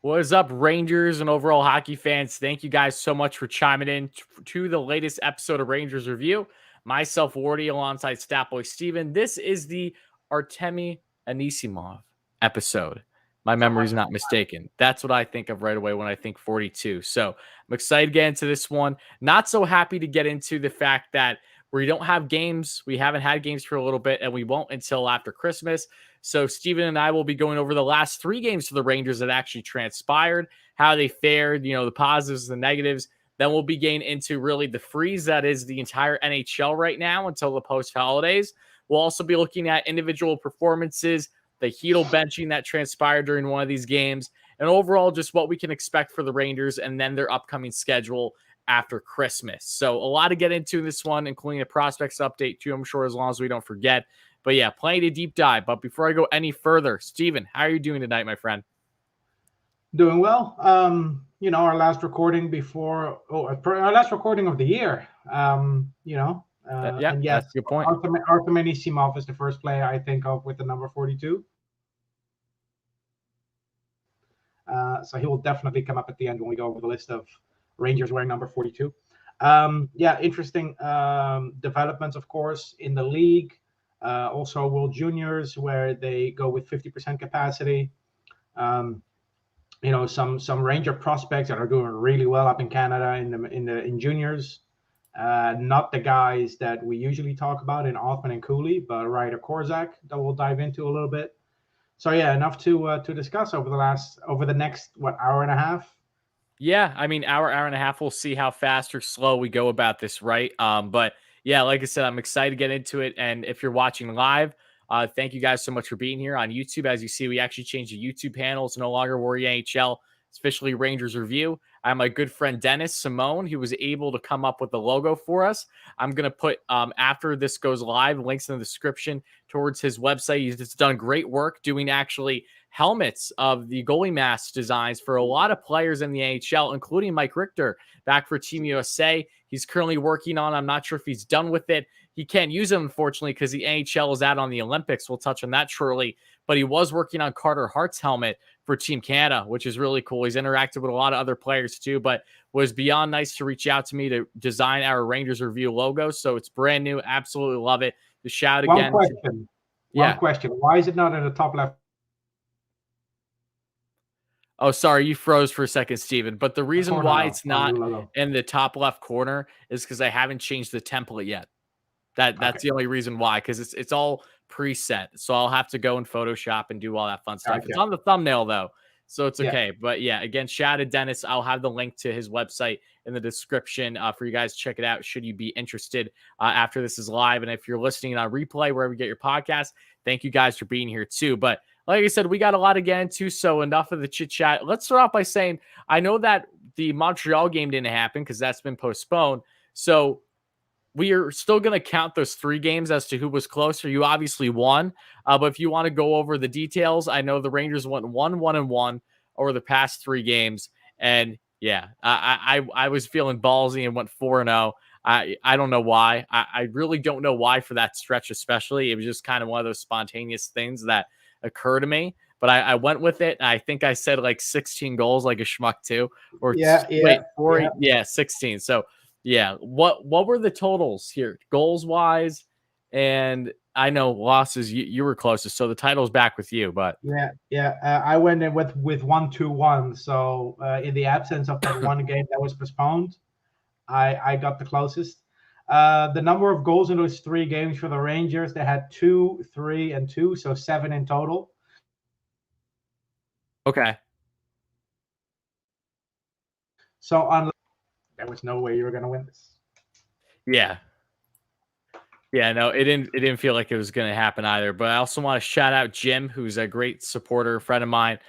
What is up, Rangers and overall hockey fans? Thank you guys so much for chiming in to the latest episode of Rangers Review. Myself, Wardy, alongside Statboy Steven. This is the Artemi Anisimov episode. My memory's not mistaken. That's what I think of right away when I think 42. So I'm excited to get into this one. Not so happy to get into the fact that we don't have games. We haven't had games for a little bit, and we won't until after Christmas. So Steven and I will be going over the last 3 games for the Rangers that actually transpired, how they fared, the positives, the negatives. Then we'll be getting into really the freeze that is the entire NHL right now until the post-holidays. We'll also be looking at individual performances, the Headle benching that transpired during one of these games, and overall just what we can expect for the Rangers and then their upcoming schedule after Christmas. So a lot to get into in this one, including a prospects update too, I'm sure, as long as we don't forget. But yeah, plenty to deep dive. But before I go any further, Steven, how are you doing tonight, my friend? Doing well. Our last recording our last recording of the year. And yes, that's a good point. Artemi Anisimov is the first player I think of with the number 42. So he will definitely come up at the end when we go over the list of Rangers wearing number 42. Interesting developments, of course, in the league. Also World Juniors, where they go with 50% capacity. Some Ranger prospects that are doing really well up in Canada in juniors. Not the guys that we usually talk about in Othman and Cooley, but Ryder Korzak that we'll dive into a little bit. So yeah, enough to discuss over the next hour and a half. Yeah, I mean, hour and a half. We'll see how fast or slow we go about this, right? But yeah, like I said, I'm excited to get into it. And if you're watching live, thank you guys so much for being here on YouTube. As you see, we actually changed the YouTube panel. It's no longer Warrior NHL. It's officially Rangers Review. I have my good friend Dennis Simone, who was able to come up with the logo for us. I'm going to put, after this goes live, links in the description towards his website. He's just done great work doing actually helmets of the goalie mask designs for a lot of players in the NHL, including Mike Richter back for Team USA. He's currently working on, I'm not sure if he's done with it. He can't use them, unfortunately, because the NHL is out on the Olympics. We'll touch on that shortly. But he was working on Carter Hart's helmet for Team Canada, which is really cool. He's interacted with a lot of other players too, but was beyond nice to reach out to me to design our Rangers Review logo. So it's brand new. Absolutely love it. The shout again. One question. Why is it not in the top left? Oh, sorry, you froze for a second, Steven. But the reason why it's not in the top left corner is because I haven't changed the template yet. That's the only reason why, because it's all preset. So I'll have to go in Photoshop and do all that fun stuff. Okay. It's on the thumbnail though, so it's okay. Yeah. But yeah, again, shout out to Dennis. I'll have the link to his website in the description for you guys to check it out should you be interested after this is live. And if you're listening on replay, wherever you get your podcast, thank you guys for being here too. But like I said, we got a lot to get into, so enough of the chit chat. Let's start off by saying I know that the Montreal game didn't happen because that's been postponed. So we are still going to count those 3 games as to who was closer. You obviously won, but if you want to go over the details, I know the Rangers went 1-1-1 over the past 3 games, and yeah, I was feeling ballsy and went 4-0. I don't know why. I really don't know why for that stretch, especially. It was just kind of one of those spontaneous things that occur to me, but I went with it. I think I said like 16 goals like a schmuck too, or 16. So yeah, what were the totals here, goals wise? And I know losses, you were closest, so the title's back with you. But I went in with 1-2-1. So in the absence of that one game that was postponed, I got the closest. The number of goals in those 3 games for the Rangers, they had 2, 3, and 2, so 7 in total. Okay. So there was no way you were going to win this. Yeah. Yeah, no, it didn't feel like it was going to happen either. But I also want to shout out Jim, who's a great supporter, friend of mine,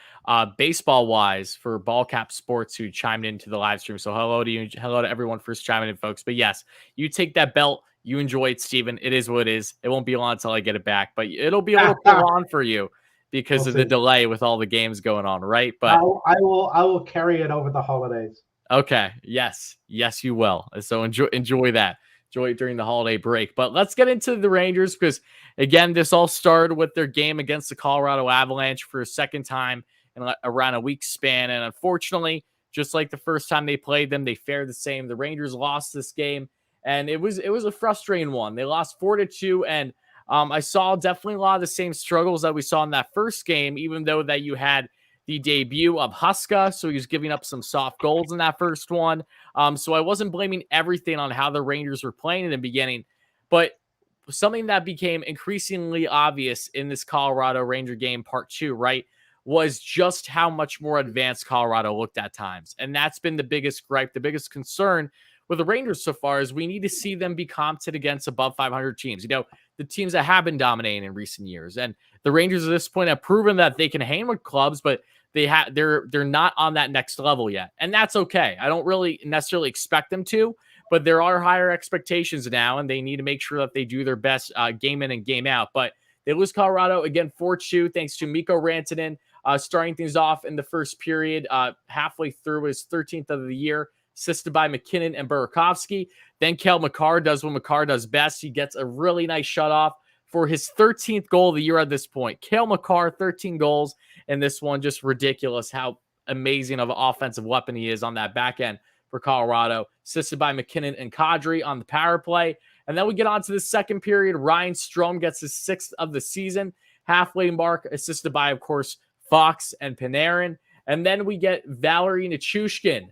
baseball-wise for Ballcap Sports, who chimed into the live stream. So hello to you. Hello to everyone first chiming in, folks. But yes, you take that belt. You enjoy it, Steven. It is what it is. It won't be long until I get it back. But it'll be a little on for you because of the delay with all the games going on, right? But I will carry it over the holidays. Okay. Yes, you will. So enjoy that. Enjoy it during the holiday break. But let's get into the Rangers because, again, this all started with their game against the Colorado Avalanche for a second time in around a week span. And unfortunately, just like the first time they played them, they fared the same. The Rangers lost this game, and it was a frustrating one. They lost 4-2, and I saw definitely a lot of the same struggles that we saw in that first game, even though that you had the debut of Huska, so he was giving up some soft goals in that first one. So I wasn't blaming everything on how the Rangers were playing in the beginning, but something that became increasingly obvious in this Colorado Ranger game part 2, right, was just how much more advanced Colorado looked at times. And that's been the biggest gripe, the biggest concern with the Rangers so far, is we need to see them be competent against above 500 teams. You know, the teams that have been dominating in recent years. And the Rangers at this point have proven that they can hang with clubs, but they're not on that next level yet. And that's okay. I don't really necessarily expect them to, but there are higher expectations now, and they need to make sure that they do their best game in and game out. But they lose Colorado again 4-2 thanks to Mikko Rantanen starting things off in the first period, halfway through his 13th of the year, assisted by McKinnon and Burakovsky. Then Cale Makar does what Makar does best. He gets a really nice shutoff for his 13th goal of the year at this point. Cale Makar, 13 goals in this one. Just ridiculous how amazing of an offensive weapon he is on that back end for Colorado. Assisted by McKinnon and Kadri on the power play. And then we get on to the second period. Ryan Strome gets his 6th of the season. Halfway mark, assisted by, of course, Fox and Panarin. And then we get Valeri Nichushkin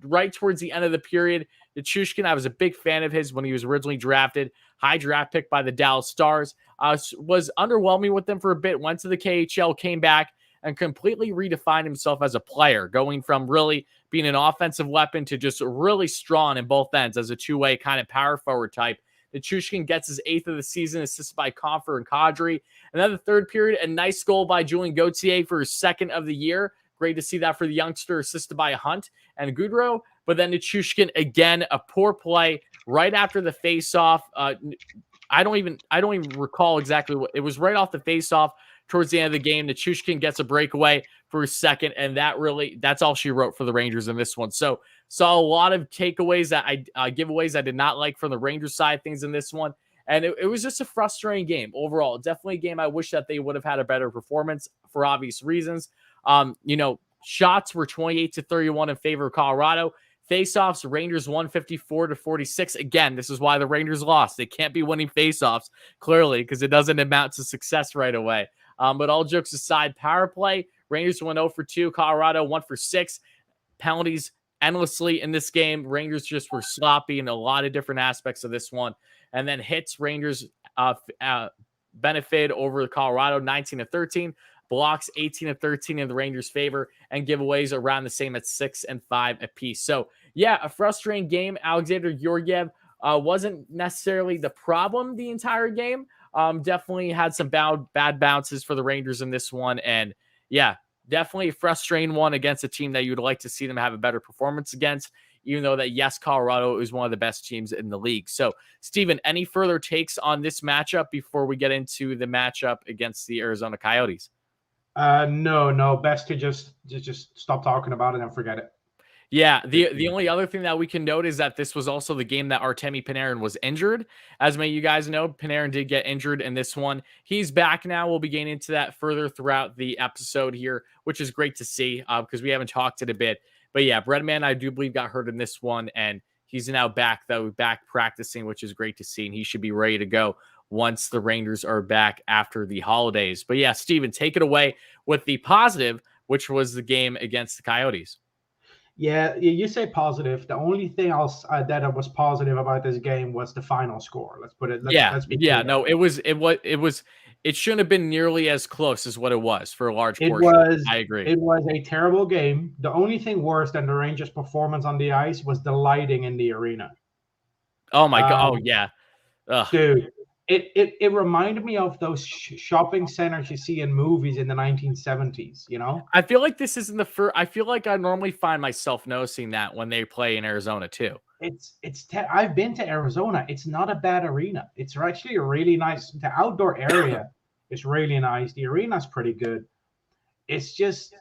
right towards the end of the period. Nichushkin, I was a big fan of his when he was originally drafted. High draft pick by the Dallas Stars. Was underwhelming with them for a bit. Went to the KHL, came back, and completely redefined himself as a player, going from really being an offensive weapon to just really strong in both ends as a two-way kind of power forward type. Nichushkin gets his 8th of the season, assisted by Confer and Kadri. And then the third period, a nice goal by Julien Gauthier for his 2nd of the year. Great to see that for the youngster, assisted by Hunt and Goudreau. But then Nichushkin, again, a poor play right after the face-off. I don't even recall exactly what it was. Right off the face-off towards the end of the game, Nichushkin gets a breakaway for his 2nd, and that's all she wrote for the Rangers in this one. So saw a lot of takeaways that giveaways I did not like from the Rangers side of things in this one. And it was just a frustrating game overall. Definitely a game I wish that they would have had a better performance for obvious reasons. Shots were 28-31 in favor of Colorado. Faceoffs, Rangers 154-46. Again, this is why the Rangers lost. They can't be winning faceoffs, clearly, because it doesn't amount to success right away. But all jokes aside, power play, Rangers went 0-2, Colorado 1-6. Penalties endlessly in this game. Rangers just were sloppy in a lot of different aspects of this one. And then hits, Rangers benefit over Colorado 19-13. Blocks 18-13 in the Rangers' favor, and giveaways around the same at 6 and 5 apiece. So, yeah, a frustrating game. Alexander Georgiev wasn't necessarily the problem the entire game. Definitely had some bad bounces for the Rangers in this one. And, yeah, definitely a frustrating one against a team that you would like to see them have a better performance against, even though that, yes, Colorado is one of the best teams in the league. So, Steven, any further takes on this matchup before we get into the matchup against the Arizona Coyotes? No. Best to just stop talking about it and forget it. Yeah, the only other thing that we can note is that this was also the game that Artemi Panarin was injured. As many of you guys know, Panarin did get injured in this one. He's back now. We'll be getting into that further throughout the episode here, which is great to see because we haven't talked it a bit. But yeah, Breadman, I do believe, got hurt in this one, and he's now back practicing, which is great to see, and he should be ready to go once the Rangers are back after the holidays. But yeah, Steven, take it away with the positive, which was the game against the Coyotes. Yeah, you say positive. The only thing else that was positive about this game was the final score. Let's put it. Let's be clear. No, it shouldn't have been nearly as close as what it was for a large portion. I agree. It was a terrible game. The only thing worse than the Rangers' performance on the ice was the lighting in the arena. Oh my God! Oh yeah, dude. It reminded me of those shopping centers you see in movies in the 1970s, you know? I feel like this isn't the first. I feel like I normally find myself noticing that when they play in Arizona too. I've been to Arizona. It's not a bad arena. It's actually a really nice. The outdoor area is really nice. The arena's pretty good. It's just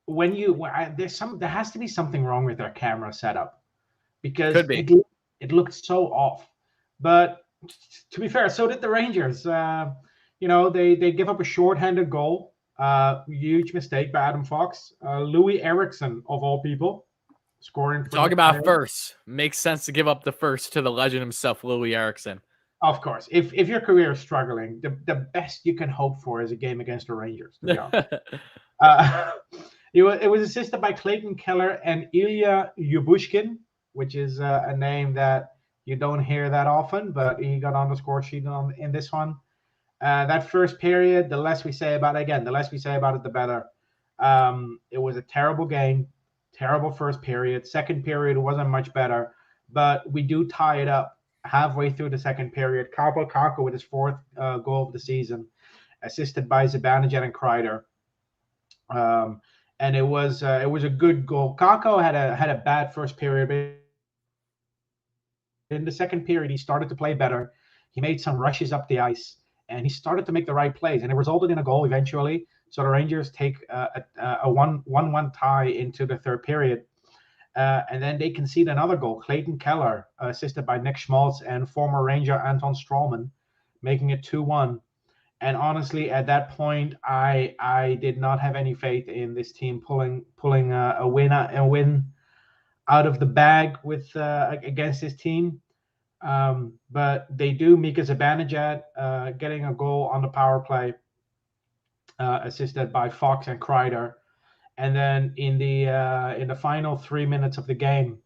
there has to be something wrong with their camera setup because it looked so off. But to be fair, so did the Rangers. They give up a shorthanded goal Huge mistake by Adam Fox. Louis Eriksson, of all people, scoring. Talk about first. Makes sense to give up the first to the legend himself, Louis Eriksson. Of course. If your career is struggling, the best you can hope for is a game against the Rangers, to be honest. It was assisted by Clayton Keller and Ilya Yubushkin, which is a name that you don't hear that often, but he got on the score sheet in this one. That first period, the less we say about it, the better. It was a terrible game, terrible first period. Second period wasn't much better, but we do tie it up halfway through the second period. Kaapo Kakko with his fourth goal of the season, assisted by Zibanejad and Kreider. And it was a good goal. Kakko had a bad first period, but in the second period he started to play better. He made some rushes up the ice, and he started to make the right plays, and it resulted in a goal eventually. So the Rangers take a 1-1 tie into the third period. And then they concede another goal. Clayton Keller, assisted by Nick Schmaltz and former Ranger Anton Strome, making it 2-1. And honestly, at that point, I did not have any faith in this team pulling a win out of the bag with against this team. But they do. Mika Zibanejad getting a goal on the power play, assisted by Fox and Kreider. And then in the final 3 minutes of the game,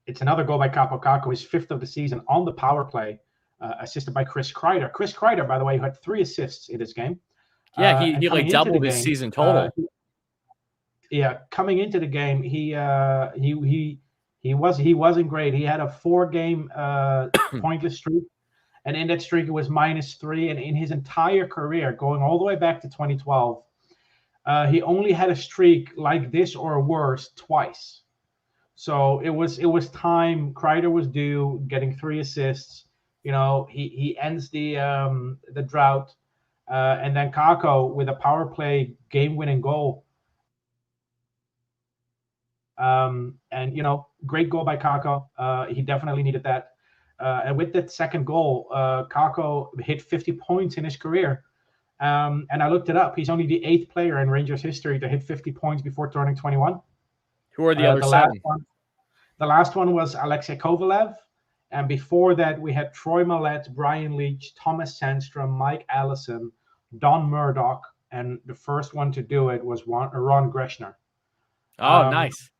it's another goal by Kaapo Kakko, his fifth of the season on the power play, assisted by Chris Kreider. Chris Kreider, by the way, who had 3 assists in this game. Yeah, he like doubled his season total. Coming into the game, he wasn't great. He had a 4-game pointless streak. And in that streak, it was -3. And in his entire career, going all the way back to 2012, he only had a streak like this or worse twice. So it was time. Kreider was due, getting 3 assists. He ends the drought. And then Kakko with a power play game-winning goal. Great goal by Kakko. He definitely needed that. And with that second goal, Kakko hit 50 points in his career. And I looked it up. He's only the 8th player in Rangers history to hit 50 points before turning 21. Who are the other 7? The last one was Alexei Kovalev. And before that, we had Troy Millette, Brian Leach, Thomas Sandstrom, Mike Allison, Don Murdoch. And the first one to do it was Ron Greshner. Oh, nice.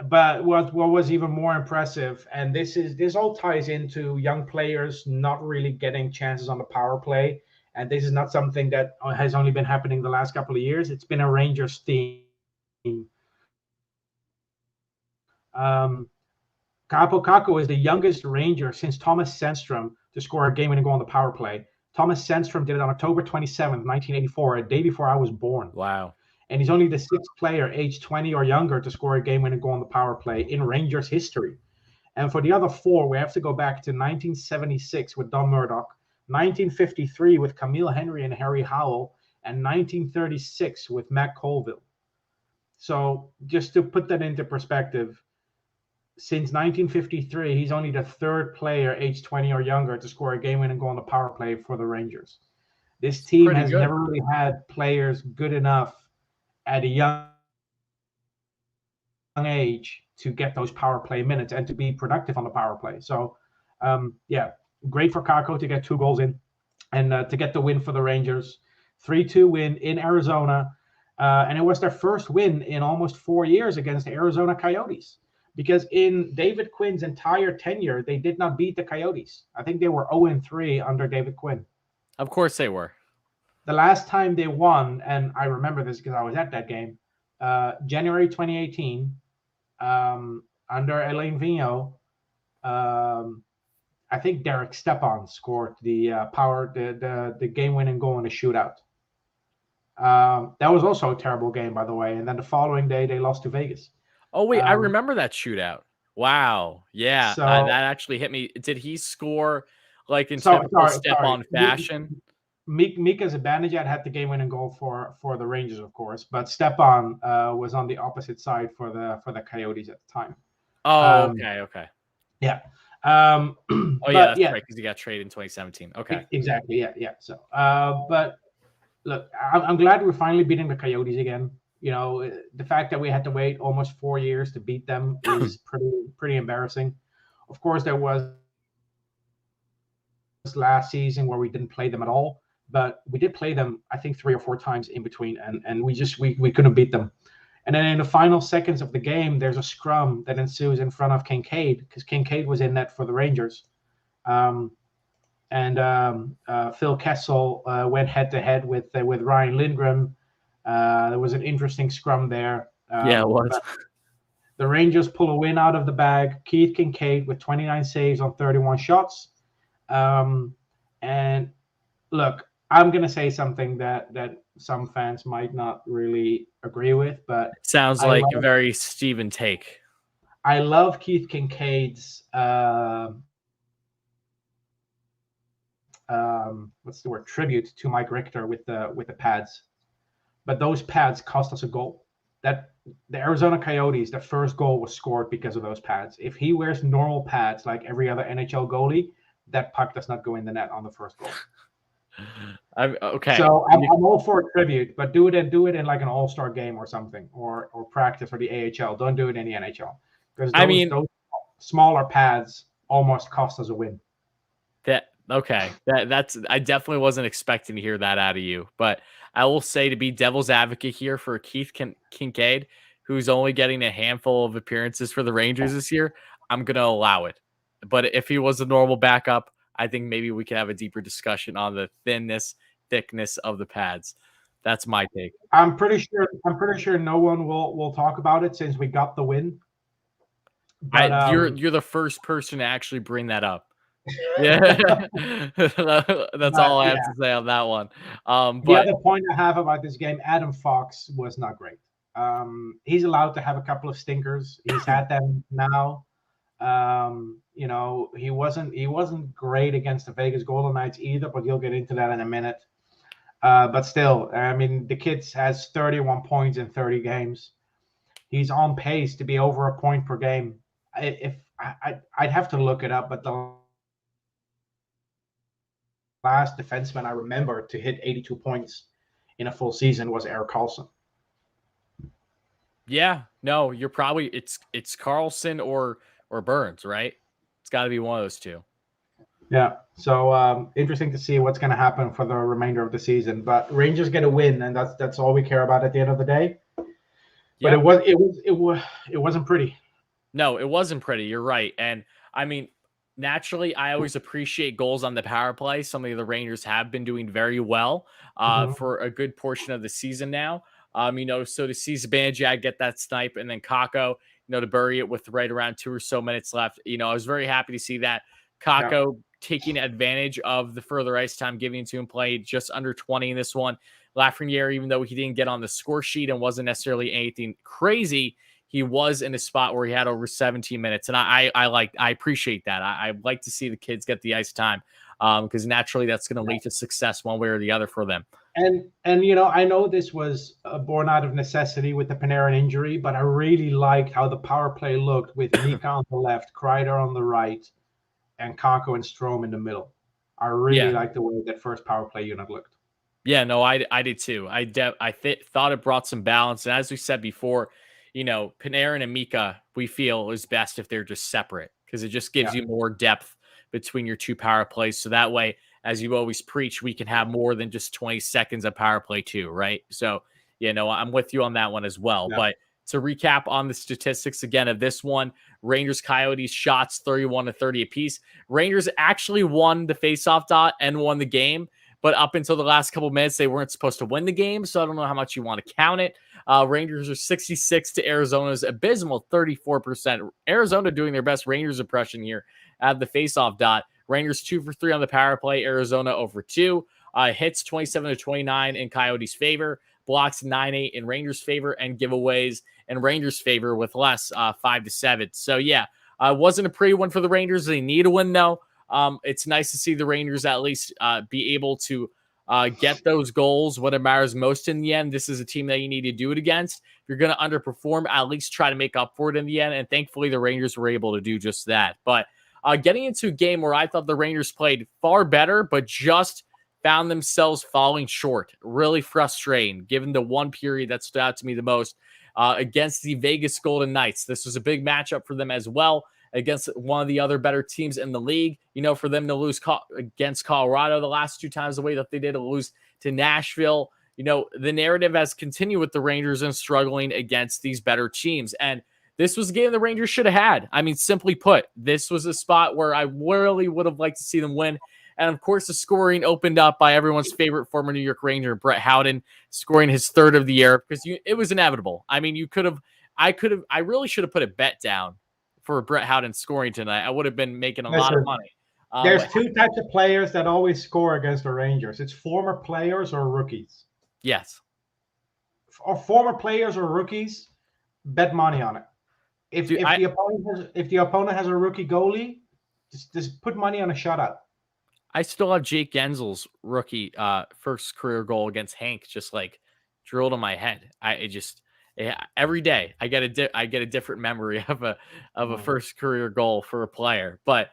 But what was even more impressive, and this all ties into young players not really getting chances on the power play, and this is not something that has only been happening the last couple of years. It's been a Rangers theme. Kaapo Kakko is the youngest Ranger since Thomas Sandstrom to score a game-winning goal on the power play. Thomas Sandstrom did it on October 27th, 1984, a day before I was born. Wow. And he's only the 6th player aged 20 or younger to score a game-winning goal on the power play in Rangers history. And for the other 4, we have to go back to 1976 with Don Murdoch, 1953 with Camille Henry and Harry Howell, and 1936 with Matt Colville. So just to put that into perspective, since 1953, he's only the 3rd player aged 20 or younger to score a game-winning goal on the power play for the Rangers. This team has never really had players good enough at a young age to get those power play minutes and to be productive on the power play. So, great for Kakko to get 2 goals in and to get the win for the Rangers. 3-2 win in Arizona. And it was their first win in almost 4 years against the Arizona Coyotes. Because in David Quinn's entire tenure, they did not beat the Coyotes. I think they were 0-3 under David Quinn. Of course they were. The last time they won, and I remember this because I was at that game, January 2018, under Alain Vigneault, I think Derek Stepan scored the game-winning goal in a shootout. That was also a terrible game, by the way. And then the following day, they lost to Vegas. Oh, wait, I remember that shootout. Wow. Yeah, So, that actually hit me. Did he score like in typical Stepan fashion? Mika Zibanejad had the game-winning goal for the Rangers, of course, but Stepan was on the opposite side for the Coyotes at the time. Oh, okay. Yeah. Oh yeah, that's right, because he got traded in 2017. Okay, exactly. Yeah. So, but look, I'm glad we're finally beating the Coyotes again. You know, the fact that we had to wait almost 4 years to beat them is pretty embarrassing. Of course, there was last season where we didn't play them at all, but we did play them, I think, 3 or 4 times in between, and we couldn't beat them. And then in the final seconds of the game, there's a scrum that ensues in front of Kincaid, because Kincaid was in net for the Rangers. Phil Kessel went head-to-head with Ryan Lindgren. There was an interesting scrum there. Yeah, it was. The Rangers pull a win out of the bag. Keith Kincaid with 29 saves on 31 shots. And look, I'm going to say something that some fans might not really agree with, but sounds like a very Steven take. I love Keith Kincaid's what's the word, tribute to Mike Richter with the pads, but those pads cost us a goal. That the Arizona Coyotes, the first goal was scored because of those pads. If he wears normal pads like every other NHL goalie, that puck does not go in the net on the first goal. Okay. So I'm all for a tribute, but do it in like an all-star game or something, or practice for the AHL. Don't do it in the NHL, because those smaller pads almost cost us a win. That's I definitely wasn't expecting to hear that out of you, but I will say, to be devil's advocate here for Keith Kincaid, who's only getting a handful of appearances for the Rangers this year, I'm going to allow it. But if he was a normal backup, I think maybe we could have a deeper discussion on the thickness of the pads. That's my take. I'm pretty sure no one will talk about it since we got the win. But, you're the first person to actually bring that up. Yeah, that's all I have to say on that one. But the other point I have about this game, Adam Fox was not great. He's allowed to have a couple of stinkers. He's had them now. You know, he wasn't great against the Vegas Golden Knights either, but you'll get into that in a minute. But still, I mean, the kid has 31 points in 30 games. He's on pace to be over a point per game. I'd have to look it up, but the last defenseman I remember to hit 82 points in a full season was Erik Karlsson. Yeah, no, you're probably it's Karlsson or Burns, right? It's got to be one of those two. Yeah, so interesting to see what's going to happen for the remainder of the season. But Rangers get a win, and that's all we care about at the end of the day. But it wasn't pretty. No, it wasn't pretty. You're right, and I mean, naturally, I always appreciate goals on the power play. Some of the Rangers have been doing very well for a good portion of the season now. You know, so to see Zibanejad get that snipe, and then Kakko, you know, to bury it with right around 2 or so minutes left. You know, I was very happy to see that. Kakko taking advantage of the further ice time, giving it to him, played just under 20 in this one. Lafreniere, even though he didn't get on the score sheet and wasn't necessarily anything crazy, he was in a spot where he had over 17 minutes. And I appreciate that. I like to see the kids get the ice time because naturally that's going to lead to success one way or the other for them. And you know, I know this was born out of necessity with the Panarin injury, but I really liked how the power play looked with Mika on the left, Kreider on the right, and Kakko and Strome in the middle. I really liked the way that first power play unit looked. Yeah, no, I did too. I thought it brought some balance. And as we said before, you know, Panarin and Mika, we feel is best if they're just separate because it just gives you more depth between your two power plays. So that way, as you always preach, we can have more than just 20 seconds of power play too, right? So, you know, I'm with you on that one as well. Yeah. But to recap on the statistics again of this one, Rangers Coyotes shots 31-30 apiece. Rangers actually won the faceoff dot and won the game. But up until the last couple minutes, they weren't supposed to win the game. So I don't know how much you want to count it. Rangers are 66 to Arizona's abysmal 34%. Arizona doing their best Rangers impression here at the faceoff dot. Rangers 2 for 3 on the power play. Arizona 0 for 2. Hits 27-29 in Coyotes' favor. Blocks 9-8 in Rangers' favor. And giveaways in Rangers' favor with less 5-7. So yeah, wasn't a pretty one for the Rangers. They need a win though. It's nice to see the Rangers at least be able to get those goals. What it matters most in the end, this is a team that you need to do it against. If you're going to underperform, at least try to make up for it in the end. And thankfully, the Rangers were able to do just that. But getting into a game where I thought the Rangers played far better, but just found themselves falling short. Really frustrating, given the one period that stood out to me the most against the Vegas Golden Knights. This was a big matchup for them as well against one of the other better teams in the league. For them to lose against Colorado the last 2 times the way that they did, to lose to Nashville. The narrative has continued with the Rangers and struggling against these better teams. And this was a game the Rangers should have had. I mean, simply put, this was a spot where I really would have liked to see them win. And of course, the scoring opened up by everyone's favorite former New York Ranger, Brett Howden, scoring his 3rd of the year, because it was inevitable. I mean, I really should have put a bet down for Brett Howden scoring tonight. I would have been making a lot of money. There's 2 types of players that always score against the Rangers. It's former players or rookies. Yes. Or former players or rookies, bet money on it. If the opponent has a rookie goalie, just put money on a shutout. I still have Jake Genzel's rookie first career goal against Hank just like drilled in my head. Every day I get a different memory of a first career goal for a player. But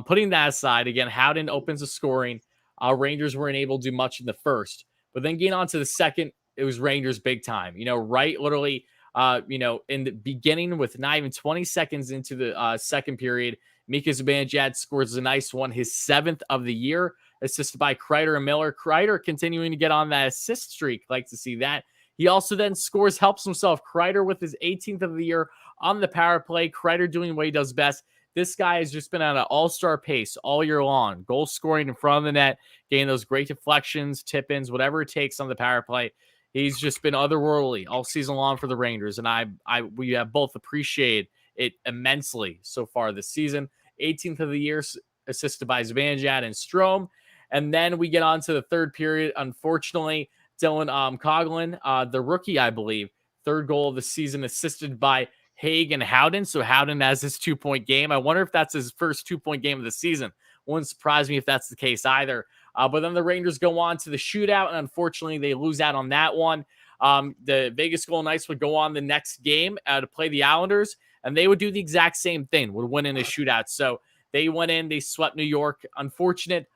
putting that aside, again, Howden opens the scoring. Rangers weren't able to do much in the first, but then getting on to the second, it was Rangers big time. Right, literally. In the beginning, with not even 20 seconds into the second period, Mika Zibanejad scores a nice one, his 7th of the year, assisted by Kreider and Miller. Kreider continuing to get on that assist streak. Like to see that. He also then helps himself. Kreider with his 18th of the year on the power play. Kreider doing what he does best. This guy has just been on an all-star pace all year long. Goal scoring in front of the net, getting those great deflections, tip-ins, whatever it takes on the power play. He's just been otherworldly all season long for the Rangers, and we have both appreciated it immensely so far this season. 18th of the year, assisted by Zibanejad and Strome. And then we get on to the third period. Unfortunately, Dylan Coughlin, the rookie, I believe, 3rd goal of the season, assisted by Haig and Howden. So Howden has his 2-point game. I wonder if that's his first 2-point game of the season. Wouldn't surprise me if that's the case either. But then the Rangers go on to the shootout, and unfortunately, they lose out on that one. The Vegas Golden Knights would go on the next game to play the Islanders, and they would do the exact same thing, would win in a shootout. So they went in, they swept New York. Unfortunate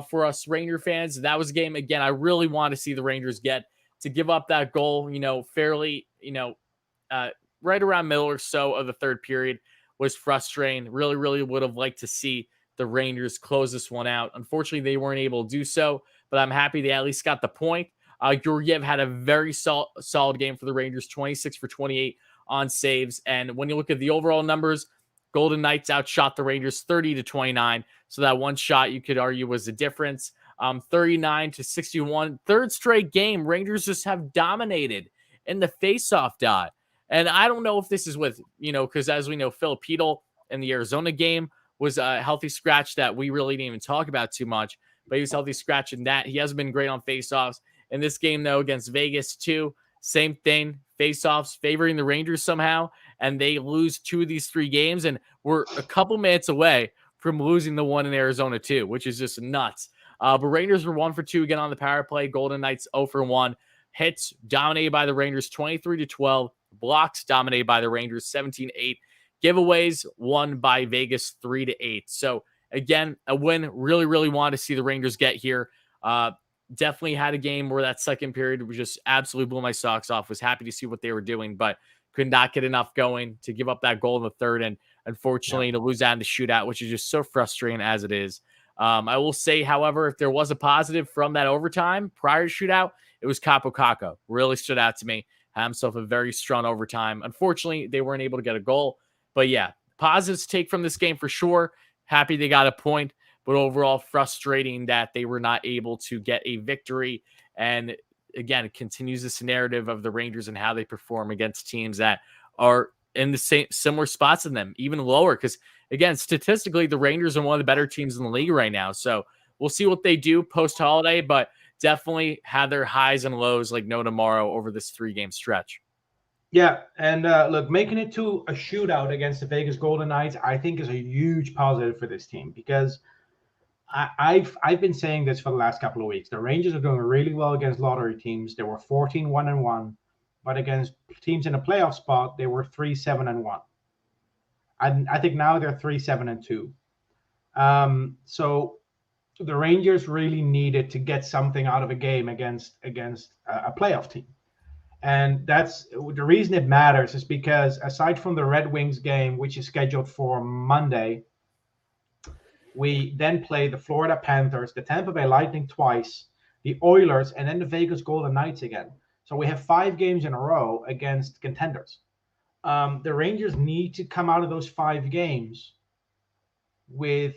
for us Ranger fans. That was a game, again, I really want to see the Rangers get to give up that goal, fairly, right around middle or so of the third period was frustrating. Really, really would have liked to see the Rangers close this one out. Unfortunately, they weren't able to do so, but I'm happy they at least got the point. Georgiev had a very solid game for the Rangers, 26 for 28 on saves. And when you look at the overall numbers, Golden Knights outshot the Rangers 30-29. So that one shot you could argue was the difference. 39-61. 3rd straight game, Rangers just have dominated in the faceoff dot. And I don't know if this is with, because as we know, Phil Peedle in the Arizona game was a healthy scratch that we really didn't even talk about too much, but he was healthy scratch in that. He hasn't been great on faceoffs. In this game, though, against Vegas, too, same thing. Faceoffs favoring the Rangers somehow, and they lose 2 of these 3 games, and we're a couple minutes away from losing the one in Arizona, too, which is just nuts. But Rangers were 1 for 2 again on the power play. Golden Knights 0 for 1. Hits dominated by the Rangers 23-12. Blocks dominated by the Rangers 17-8. Giveaways won by Vegas 3-8. So again, a win. Really, really wanted to see the Rangers get here. Definitely had a game where that second period was just absolutely blew my socks off. Was happy to see what they were doing, but could not get enough going to give up that goal in the third. And unfortunately to lose out in the shootout, which is just so frustrating as it is. I will say, however, if there was a positive from that overtime prior to shootout, it was Capo Caco. Really stood out to me. Had himself a very strong overtime. Unfortunately, they weren't able to get a goal. But yeah, positives to take from this game for sure. Happy they got a point, but overall frustrating that they were not able to get a victory. And again, it continues this narrative of the Rangers and how they perform against teams that are in the same similar spots than them, even lower. Because again, statistically, the Rangers are one of the better teams in the league right now. So we'll see what they do post-holiday, but definitely had their highs and lows like no tomorrow over this 3-game stretch. Yeah, and look, making it to a shootout against the Vegas Golden Knights, I think is a huge positive for this team because I've been saying this for the last couple of weeks. The Rangers are doing really well against lottery teams. They were 14-1-1, but against teams in a playoff spot, they were 3-7-1. I think now they're 3-7-2. So the Rangers really needed to get something out of a game against a playoff team. And that's the reason it matters, is because aside from the Red Wings game, which is scheduled for Monday, we then play the Florida Panthers, the Tampa Bay Lightning twice, the Oilers, and then the Vegas Golden Knights again. So we have 5 games in a row against contenders. The Rangers need to come out of those 5 games with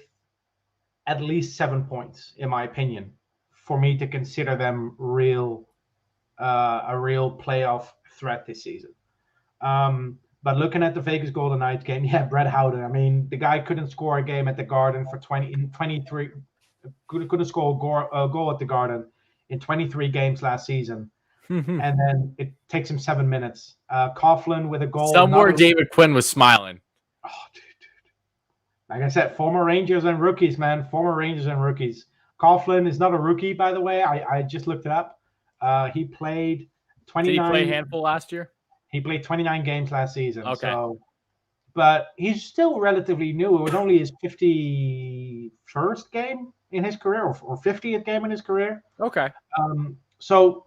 at least 7 points, in my opinion, for me to consider them a real playoff threat this season. But looking at the Vegas Golden Knights game, yeah, Brett Howden. I mean, the guy couldn't score a game at the Garden for 23. Couldn't score a goal at the Garden in 23 games last season, and then it takes him 7 minutes. Coughlin with a goal. Somewhere David Quinn was smiling. Oh, dude. Like I said, former Rangers and rookies, man. Former Rangers and rookies. Coughlin is not a rookie, by the way. I just looked it up. He played 29. Did he play a handful last year? He played 29 games last season. Okay. So, but he's still relatively new. It was only his 51st game in his career, or 50th game in his career. Okay. So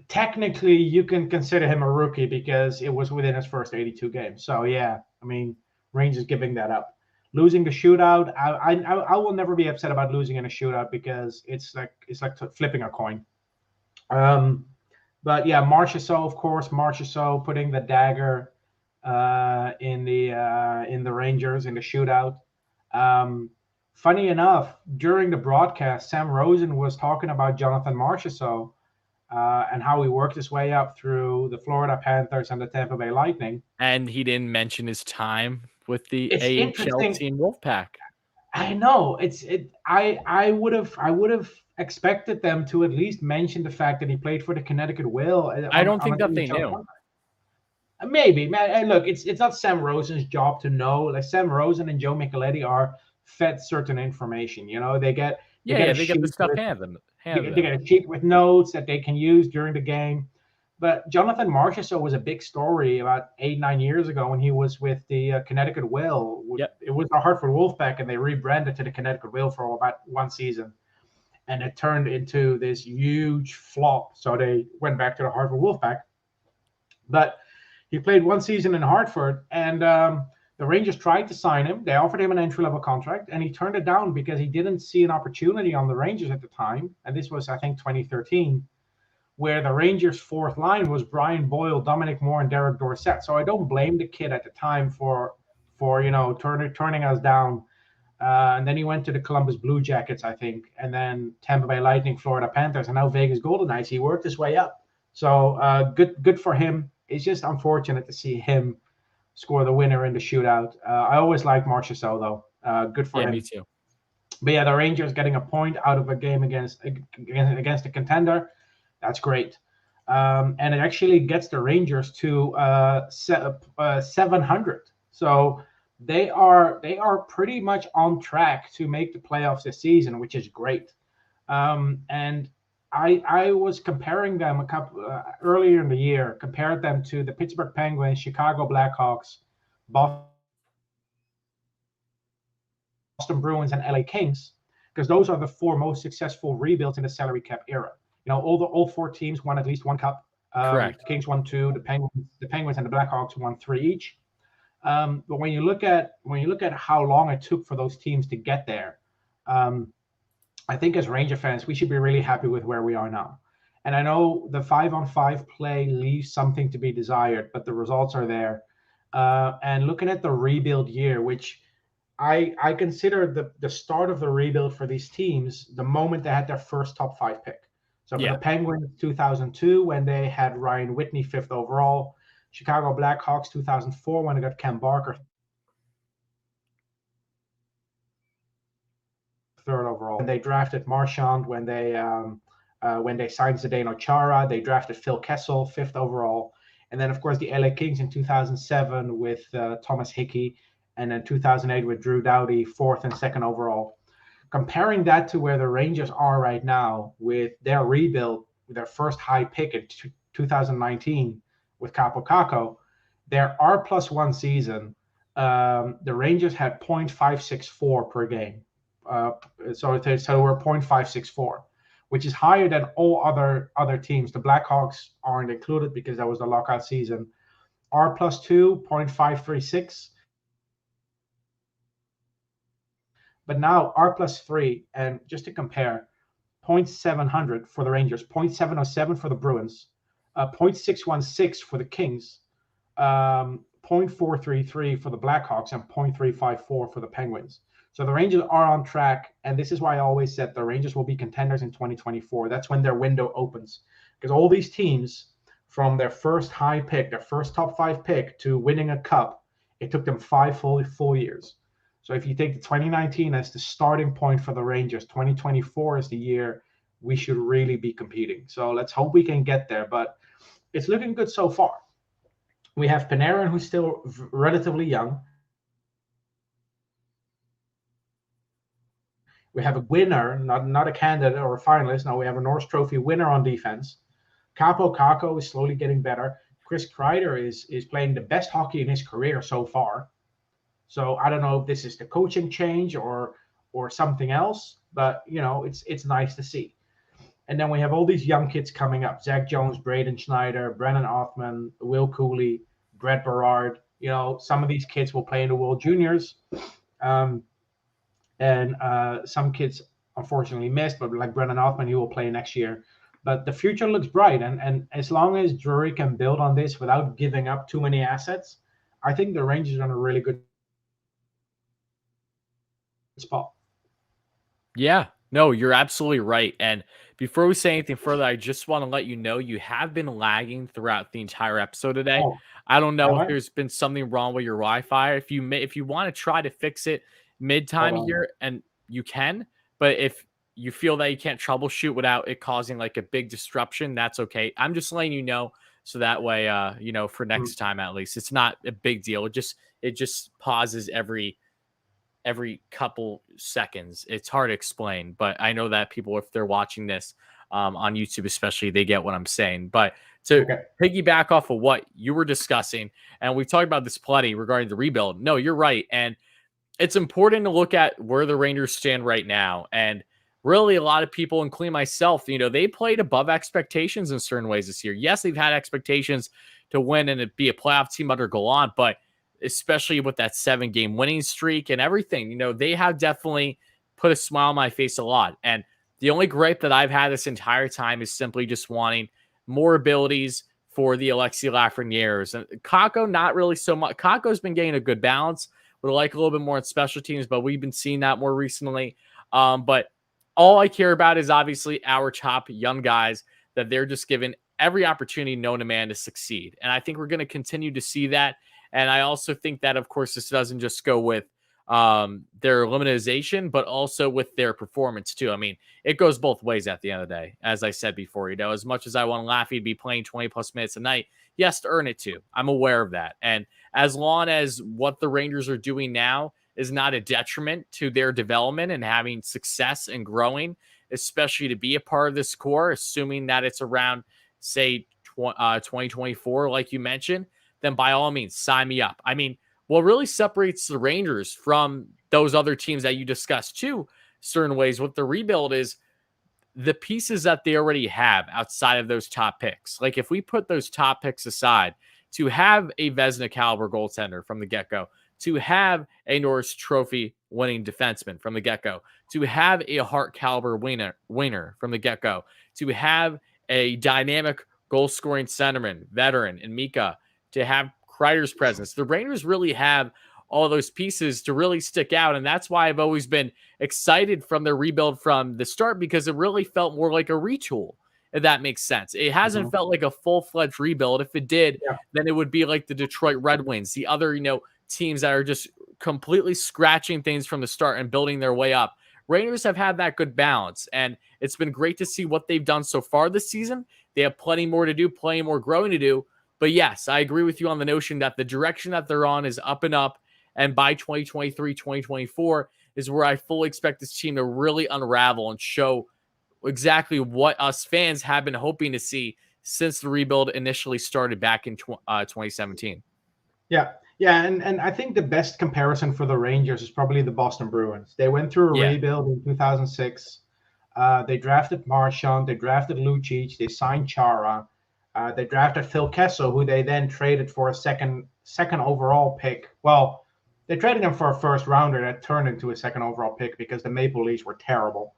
technically, you can consider him a rookie because it was within his first 82 games. So yeah, I mean, Rangers giving that up. Losing the shootout, I will never be upset about losing in a shootout because it's like flipping a coin. But yeah, Marchessault, of course, putting the dagger in the Rangers in the shootout. Funny enough, during the broadcast, Sam Rosen was talking about Jonathan Marchessault and how he worked his way up through the Florida Panthers and the Tampa Bay Lightning. And he didn't mention his time with the AHL team Wolfpack. I know I would have expected them to at least mention the fact that he played for the Connecticut Will. I don't think that they knew. Maybe, man. And look, it's not Sam Rosen's job to know. Like Sam Rosen and Joe Micheletti are fed certain information. You know, they get the stuff handed. They get a sheet with notes that they can use during the game. But Jonathan Marchessault was a big story about 8-9 years ago when he was with the Connecticut Will. Yep. It was the Hartford Wolfpack, and they rebranded to the Connecticut Will for about 1 season. And it turned into this huge flop. So they went back to the Hartford Wolfpack. But he played 1 season in Hartford, and the Rangers tried to sign him. They offered him an entry-level contract, and he turned it down because he didn't see an opportunity on the Rangers at the time. And this was, I think, 2013, where the Rangers' 4th line was Brian Boyle, Dominic Moore, and Derek Dorsett. So I don't blame the kid at the time for turning us down. And then he went to the Columbus Blue Jackets, I think, and then Tampa Bay Lightning, Florida Panthers, and now Vegas Golden Knights. He worked his way up. So good for him. It's just unfortunate to see him score the winner in the shootout. I always liked Marchessault, though. Good for him. Yeah, me too. But yeah, the Rangers getting a point out of a game against a contender. That's great. And it actually gets the Rangers to 700. So they are pretty much on track to make the playoffs this season, which is great. And I was comparing them a couple earlier in the year, compared them to the Pittsburgh Penguins, Chicago Blackhawks, Boston Bruins, and LA Kings, because those are the 4 most successful rebuilds in the salary cap era. You know, all 4 teams won at least 1 cup. Correct. The Kings won 2. The Penguins and the Blackhawks won 3 each. But when you look at how long it took for those teams to get there, I think as Ranger fans, we should be really happy with where we are now. And I know the 5-on-5 play leaves something to be desired, but the results are there. And looking at the rebuild year, which I consider the start of the rebuild for these teams, the moment they had their first top 5 pick. So for the Penguins, 2002, when they had Ryan Whitney 5th overall. Chicago Blackhawks, 2004, when they got Cam Barker 3rd overall. And they drafted Marchand when they signed Zdeno Chara. They drafted Phil Kessel 5th overall. And then, of course, the LA Kings in 2007 with Thomas Hickey. And then 2008 with Drew Doughty, 4th and 2nd overall. Comparing that to where the Rangers are right now with their rebuild, with their first high pick in 2019 with Kaapo Kakko, their R+1 season, the Rangers had .564 per game. So we're 0.564, which is higher than all other teams. The Blackhawks aren't included because that was the lockout season. R plus 2, 0.536. But now R plus 3, and just to compare, 0.700 for the Rangers, 0.707 for the Bruins, 0.616 for the Kings, 0.433 for the Blackhawks, and 0.354 for the Penguins. So the Rangers are on track, and this is why I always said the Rangers will be contenders in 2024. That's when their window opens, because all these teams, from their first high pick, their first top 5 pick, to winning a cup, it took them 5 full years. So if you take the 2019 as the starting point for the Rangers, 2024 is the year we should really be competing. So let's hope we can get there, but it's looking good so far. We have Panarin, who's still relatively young. We have a winner, not a candidate or a finalist. No, we have a Norris Trophy winner on defense. Capo Kakko is slowly getting better. Chris Kreider is playing the best hockey in his career so far. So I don't know if this is the coaching change or something else, but it's nice to see. And then we have all these young kids coming up: Zach Jones, Braden Schneider, Brennan Othman, Will Cooley, Brett Barrard. Some of these kids will play in the World Juniors. And some kids unfortunately missed, but like Brennan Othman, he will play next year. But the future looks bright, and as long as Drury can build on this without giving up too many assets, I think the Rangers are in a really good spot. Yeah, no, you're absolutely right. And before we say anything further, I just want to let you know you have been lagging throughout the entire episode today. I don't know if there's been something wrong with your Wi-Fi. If you want to try to fix it mid-time here, and you can, but if you feel that you can't troubleshoot without it causing like a big disruption, that's okay. I'm just letting you know so that way, for next time at least, it's not a big deal. It just pauses every couple seconds. It's hard to explain, but I know that people, if they're watching this on YouTube especially, they get what I'm saying. But to piggyback off of what you were discussing, and we've talked about this plenty regarding the rebuild. No, you're right. And it's important to look at where the Rangers stand right now. And really, a lot of people, including myself, they played above expectations in certain ways this year. Yes, they've had expectations to win and be a playoff team under Gallant, but especially with that 7-game winning streak and everything, they have definitely put a smile on my face a lot. And the only gripe that I've had this entire time is simply just wanting more abilities for the Alexis Lafrenières. And Kakko, not really so much. Kakko's been getting a good balance. Would like a little bit more in special teams, but we've been seeing that more recently. But all I care about is obviously our top young guys, that they're just given every opportunity known to man to succeed. And I think we're going to continue to see that. And I also think that, of course, this doesn't just go with their elimination, but also with their performance too. I mean, it goes both ways at the end of the day. As I said before, as much as I want Laffy to be playing 20 plus minutes a night, he has to earn it too. I'm aware of that. And as long as what the Rangers are doing now is not a detriment to their development and having success and growing, especially to be a part of this core, assuming that it's around, say, 2024, like you mentioned, then by all means, sign me up. I mean, what really separates the Rangers from those other teams that you discussed too, certain ways with the rebuild, is the pieces that they already have outside of those top picks. Like if we put those top picks aside, to have a Vezina caliber goaltender from the get-go, to have a Norris Trophy winning defenseman from the get-go, to have a Hart caliber winner from the get-go, to have a dynamic goal-scoring centerman, veteran in Mika, to have Kreider's presence. The Rangers really have all those pieces to really stick out, and that's why I've always been excited from their rebuild from the start, because it really felt more like a retool, if that makes sense. It hasn't felt like a full-fledged rebuild. If it did, then it would be like the Detroit Red Wings, the other, teams that are just completely scratching things from the start and building their way up. Rangers have had that good balance, and it's been great to see what they've done so far this season. They have plenty more to do, plenty more growing to do. But yes, I agree with you on the notion that the direction that they're on is up and up. And by 2023, 2024 is where I fully expect this team to really unravel and show exactly what us fans have been hoping to see since the rebuild initially started back in 2017. Yeah. Yeah, and I think the best comparison for the Rangers is probably the Boston Bruins. They went through a rebuild in 2006. They drafted Marchand, they drafted Lucic, they signed Chara, they drafted Phil Kessel, who they then traded for a second overall pick. Well, they traded him for a first rounder that turned into a second overall pick because the Maple Leafs were terrible.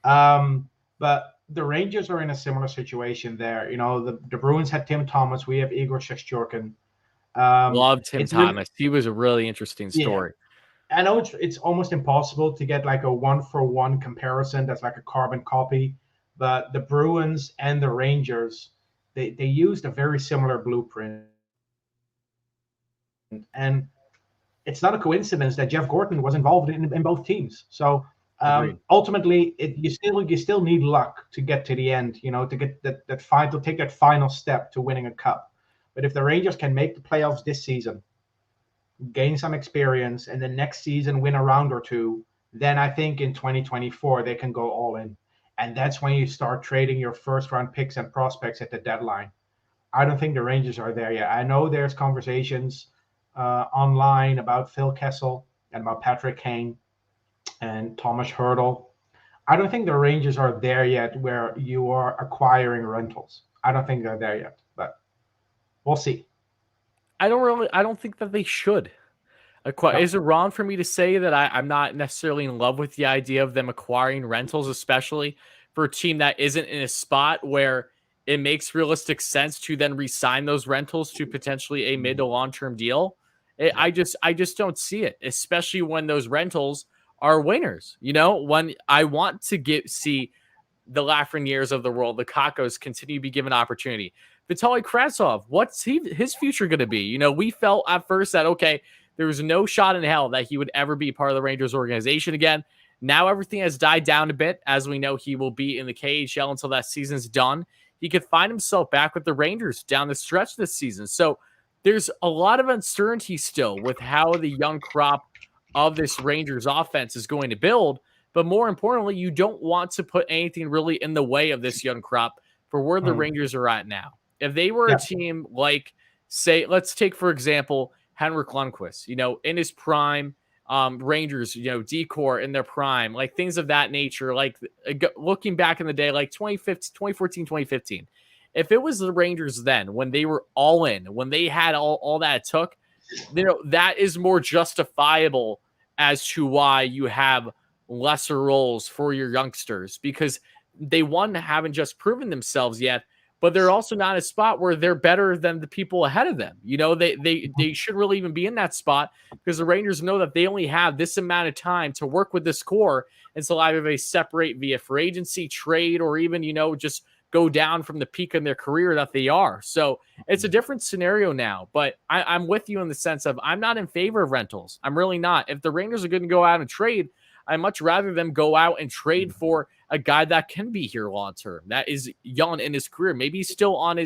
But the Rangers are in a similar situation there. You know, the Bruins had Tim Thomas, we have Igor Shesterkin. Loved Tim Thomas. He was a really interesting story. Yeah. I know it's almost impossible to get like a 1-for-1 comparison that's like a carbon copy, but the Bruins and the Rangers, they used a very similar blueprint. And it's not a coincidence that Jeff Gorton was involved in both teams. So ultimately, you still need luck to get to the end, you know, to get to take that final step to winning a cup. But if the Rangers can make the playoffs this season, gain some experience, and then next season win a round or two, then I think in 2024 they can go all in. And that's when you start trading your first round picks and prospects at the deadline. I don't think the Rangers are there yet. I know there's conversations online about Phil Kessel and about Patrick Kane and Thomas Headle. I don't think the Rangers are there yet where you are acquiring rentals. I don't think they're there yet, but we'll see. I don't think that they should. Is it wrong for me to say that I'm not necessarily in love with the idea of them acquiring rentals, especially for a team that isn't in a spot where it makes realistic sense to then re-sign those rentals to potentially a mid to long-term deal? I just don't see it, especially when those rentals are winners. You know, when I want to see the Lafrenières of the world, the Kakos, continue to be given opportunity. Vitaly Kravtsov, what's his future going to be? You know, we felt at first that, okay, there was no shot in hell that he would ever be part of the Rangers organization again. Now everything has died down a bit. As we know, he will be in the KHL until that season's done. He could find himself back with the Rangers down the stretch this season. So there's a lot of uncertainty still with how the young crop of this Rangers offense is going to build. But more importantly, you don't want to put anything really in the way of this young crop for where the Rangers are at now. If they were a team like, say, let's take, for example, Henrik Lundqvist, you know, in his prime, Rangers, you know, decor in their prime, like things of that nature, like looking back in the day, like 2014, 2015, if it was the Rangers then, when they were all in, when they had all that it took, you know, that is more justifiable as to why you have lesser roles for your youngsters, because they haven't just proven themselves yet, but they're also not a spot where they're better than the people ahead of them. You know, they shouldn't really even be in that spot, because the Rangers know that they only have this amount of time to work with this core. And so either they separate via free agency, trade, or even, you know, just go down from the peak in their career that they are. So it's a different scenario now, but I'm with you in the sense of I'm not in favor of rentals. I'm really not. If the Rangers are going to go out and trade, I'd much rather them go out and trade for a guy that can be here long-term, that is young in his career. Maybe he's still on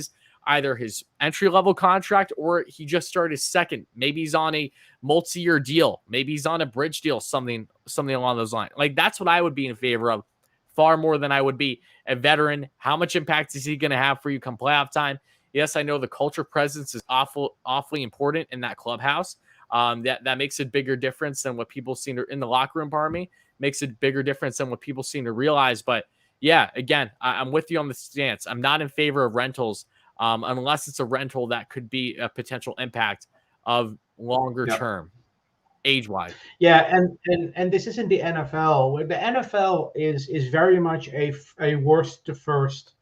either his entry-level contract, or he just started his second. Maybe he's on a multi-year deal. Maybe he's on a bridge deal, something along those lines. Like, that's what I would be in favor of, far more than I would be a veteran. How much impact is he going to have for you come playoff time? Yes, I know the culture presence is awfully important in that clubhouse. That makes a bigger difference than what people seem to, in the locker room, pardon me, makes a bigger difference than what people seem to realize. But yeah, again, I'm with you on the stance. I'm not in favor of rentals unless it's a rental that could be a potential impact of longer term, age-wise. Yeah, and this isn't the NFL. The NFL is very much a worst to first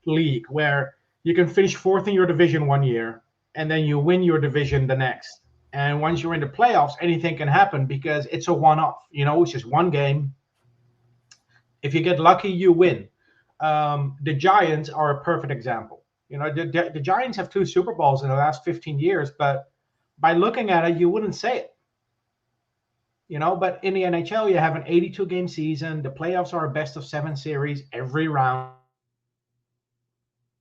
league, where you can finish fourth in your division one year and then you win your division the next. And once you're in the playoffs, anything can happen because it's a one-off. You know, it's just one game. If you get lucky, you win. The Giants are a perfect example. You know, the Giants have 2 Super Bowls in the last 15 years, but by looking at it, you wouldn't say it. You know, but in the NHL, you have an 82-game season. The playoffs are a best-of-7 series every round.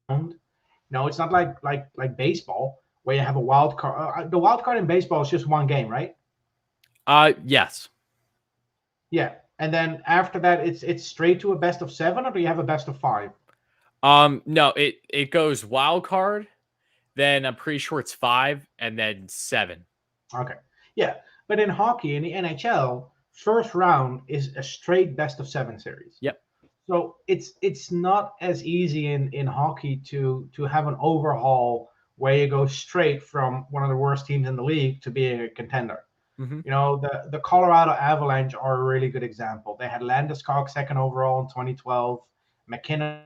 No, it's not like baseball, where you have a wild card. The wild card in baseball is just one game, right? Yes. Yeah, and then after that, it's straight to a best of 7, or do you have a best of 5? No, it goes wild card, then I'm pretty sure it's 5, and then 7. Okay. Yeah. But in hockey, in the NHL, first round is a straight best of 7 series. Yep. So it's not as easy in hockey to have an overhaul where you go straight from one of the worst teams in the league to being a contender. Mm-hmm. You know, the Colorado Avalanche are a really good example. They had Landeskog second overall in 2012, McKinnon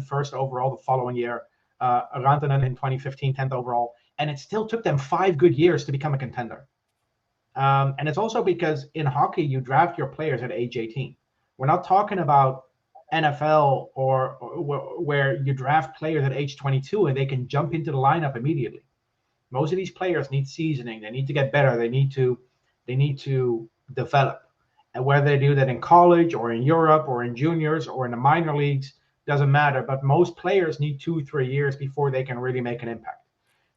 first overall the following year, Rantanen in 2015 10th overall, and it still took them 5 good years to become a contender. And it's also because in hockey you draft your players at age 18. We're not talking about NFL or where you draft players at age 22 and they can jump into the lineup immediately. Most of these players need seasoning. They need to get better. They need to develop. And whether they do that in college or in Europe or in juniors or in the minor leagues, doesn't matter. But most players need 2-3 years before they can really make an impact.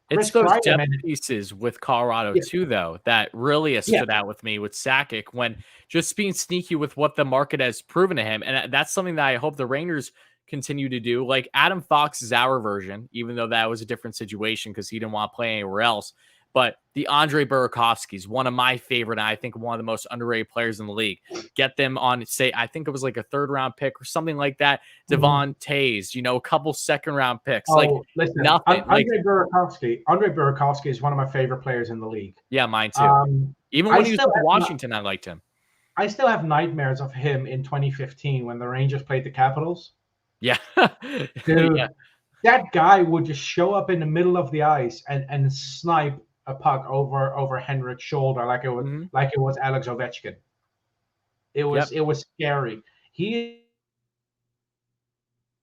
It's those depth pieces with Colorado too, though, that really has stood out with me with Sakic, when just being sneaky with what the market has proven to him. And that's something that I hope the Rangers continue to do. Like Adam Fox is our version, even though that was a different situation because he didn't want to play anywhere else. But the Andre Burakovsky is one of my favorite, and I think one of the most underrated players in the league. Get them on, say, I think it was like a 3rd-round pick or something like that. Devon Tays, a couple 2nd-round picks. Listen, nothing. Andre Burakovsky is one of my favorite players in the league. Yeah, mine too. Even when he was with Washington, I liked him. I still have nightmares of him in 2015 when the Rangers played the Capitals. Yeah. Dude, that guy would just show up in the middle of the ice and snipe a puck over Henrik's shoulder like it was Alex Ovechkin. It was scary. He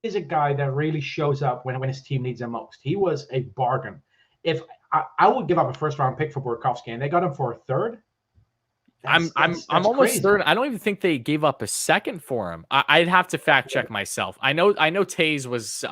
is a guy that really shows up when his team needs him most. He was a bargain. If I would give up a 1st-round pick for Burakovsky, and they got him for a 3rd. I'm almost crazy. Certain. I don't even think they gave up a 2nd for him. I'd have to fact check myself. I know Tays was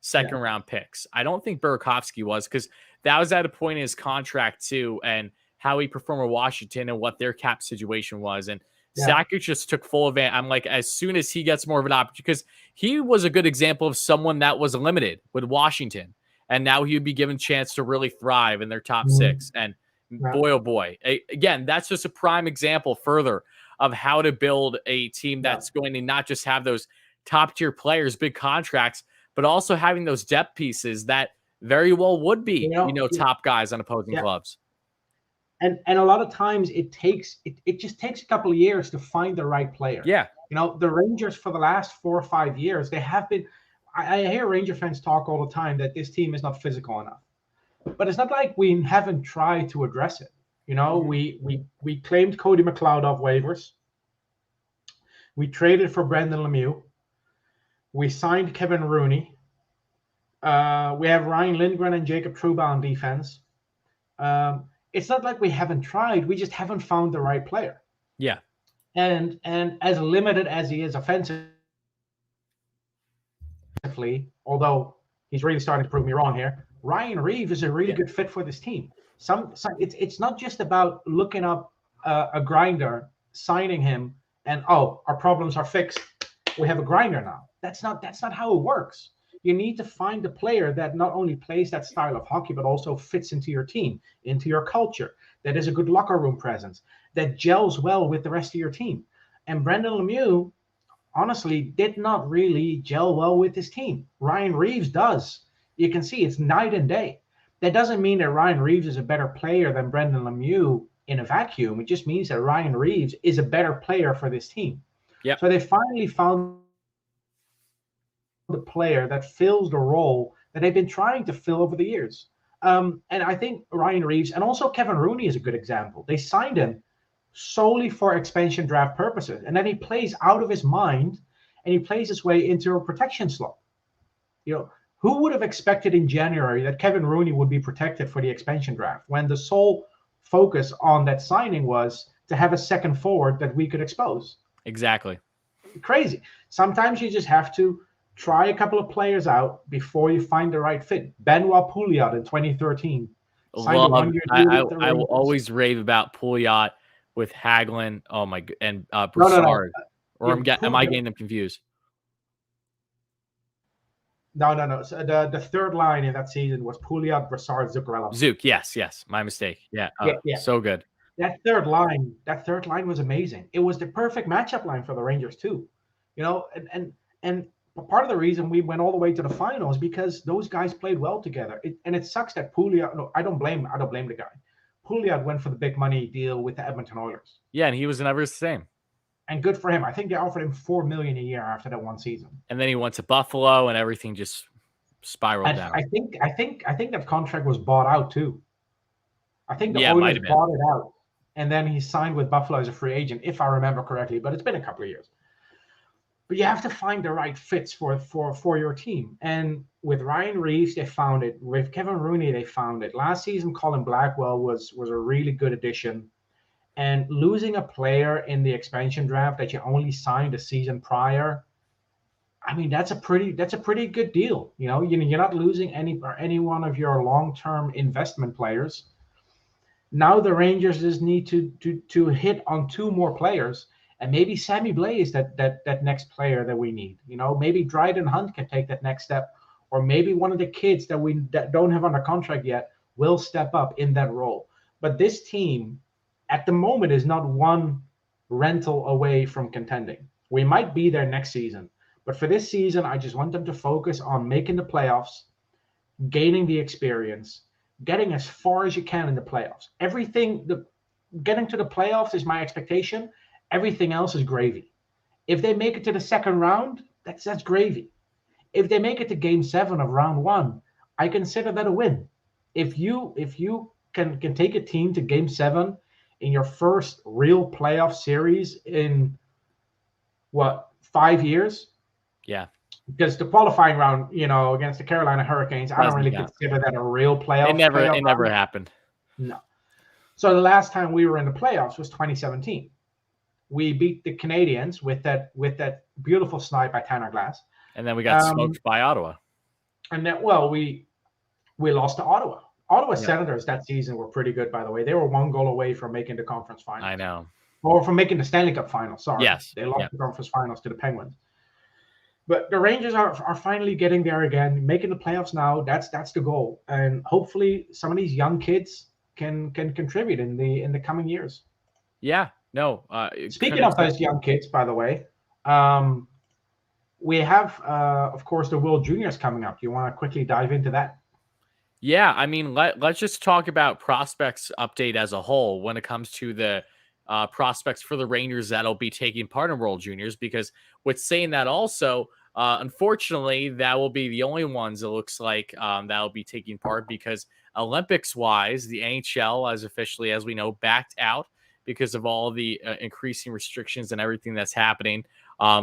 2nd-round picks. I don't think Burakovsky was, because that was at a point in his contract too, and how he performed with Washington and what their cap situation was. And Sakic just took full advantage. I'm like, as soon as he gets more of an opportunity, because he was a good example of someone that was limited with Washington, and now he would be given a chance to really thrive in their top 6. And boy, oh boy, again, that's just a prime example further of how to build a team that's going to not just have those top tier players, big contracts, but also having those depth pieces that very well would be, top guys on opposing clubs. And a lot of times it just takes a couple of years to find the right player. Yeah. The Rangers for the last 4 or 5 years, they have been, I hear Ranger fans talk all the time that this team is not physical enough. But it's not like we haven't tried to address it. We claimed Cody McLeod off waivers. We traded for Brendan Lemieux. We signed Kevin Rooney. We have Ryan Lindgren and Jacob Trouba on defense. It's not like we haven't tried. We just haven't found the right player. Yeah. And as limited as he is offensively, although he's really starting to prove me wrong here, Ryan Reeves is a really good fit for this team. It's not just about looking up a grinder, signing him, and our problems are fixed. We have a grinder now. That's not how it works. You need to find a player that not only plays that style of hockey, but also fits into your team, into your culture, that is a good locker room presence, that gels well with the rest of your team. And Brendan Lemieux, honestly, did not really gel well with his team. Ryan Reeves does. You can see it's night and day. That doesn't mean that Ryan Reeves is a better player than Brendan Lemieux in a vacuum. It just means that Ryan Reeves is a better player for this team. Yep. So they finally found the player that fills the role that they've been trying to fill over the years. And I think Ryan Reeves and also Kevin Rooney is a good example. They signed him solely for expansion draft purposes. And then he plays out of his mind and he plays his way into a protection slot. Who would have expected in January that Kevin Rooney would be protected for the expansion draft when the sole focus on that signing was to have a second forward that we could expose? Exactly. Crazy. Sometimes you just have to try a couple of players out before you find the right fit. Benoit Pouliot in 2013. I will always rave about Pouliot with Hagelin. Oh my god, and Broussard. Or am I getting them confused? No. So the third line in that season was Pouliot, Brassard, Zuccarello. Zook, yes, my mistake. Yeah, Yeah. So good. That third line was amazing. It was the perfect matchup line for the Rangers too. And part of the reason we went all the way to the finals because those guys played well together. It sucks that Pouliot. No, I don't blame the guy. Pouliot went for the big money deal with the Edmonton Oilers. Yeah, and he was never the same. And good for him. I think they offered him $4 million a year after that one season. And then he went to Buffalo, and everything just spiraled down. I think that contract was bought out too. I think the Oilers bought it out, and then he signed with Buffalo as a free agent, if I remember correctly. But it's been a couple of years. But you have to find the right fits for your team. And with Ryan Reeves, they found it. With Kevin Rooney, they found it. Last season, Colin Blackwell was a really good addition. And losing a player in the expansion draft that you only signed a season prior, I mean, that's a pretty good deal. You're not losing any one of your long-term investment players. Now the Rangers just need to hit on 2 more players, and maybe Sammy Blais is that next player that we need. Maybe Dryden Hunt can take that next step, or maybe one of the kids that don't have under contract yet will step up in that role. But this team, at the moment, is not one rental away from contending. We might be there next season, but for this season, I just want them to focus on making the playoffs, gaining the experience, getting as far as you can in the playoffs. Getting to the playoffs is my expectation. Everything else is gravy. If they make it to the second round, that's gravy. If they make it to Game 7 of Round 1, I consider that a win. If you can take a team to Game 7 in your first real playoff series in 5 years? Yeah. Because the qualifying round, against the Carolina Hurricanes, I don't really consider that a real playoff. It never happened. No. So the last time we were in the playoffs was 2017. We beat the Canadiens with that beautiful snipe by Tanner Glass. And then we got smoked by Ottawa. And then, we lost to Ottawa. Ottawa Senators that season were pretty good, by the way. They were 1 goal away from making the conference final. I know. Or from making the Stanley Cup final, sorry. Yes. They lost the conference finals to the Penguins. But the Rangers are finally getting there again, making the playoffs now. That's the goal. And hopefully some of these young kids can contribute in the coming years. Yeah. No. Speaking of those young kids, by the way, we have, of course, the World Juniors coming up. Do you want to quickly dive into that? Yeah, I mean, let's just talk about prospects update as a whole when it comes to the prospects for the Rangers that'll be taking part in World Juniors, because with saying that also, unfortunately, that will be the only ones it looks like that'll be taking part, because Olympics-wise, the NHL, as officially as we know, backed out because of all the increasing restrictions and everything that's happening.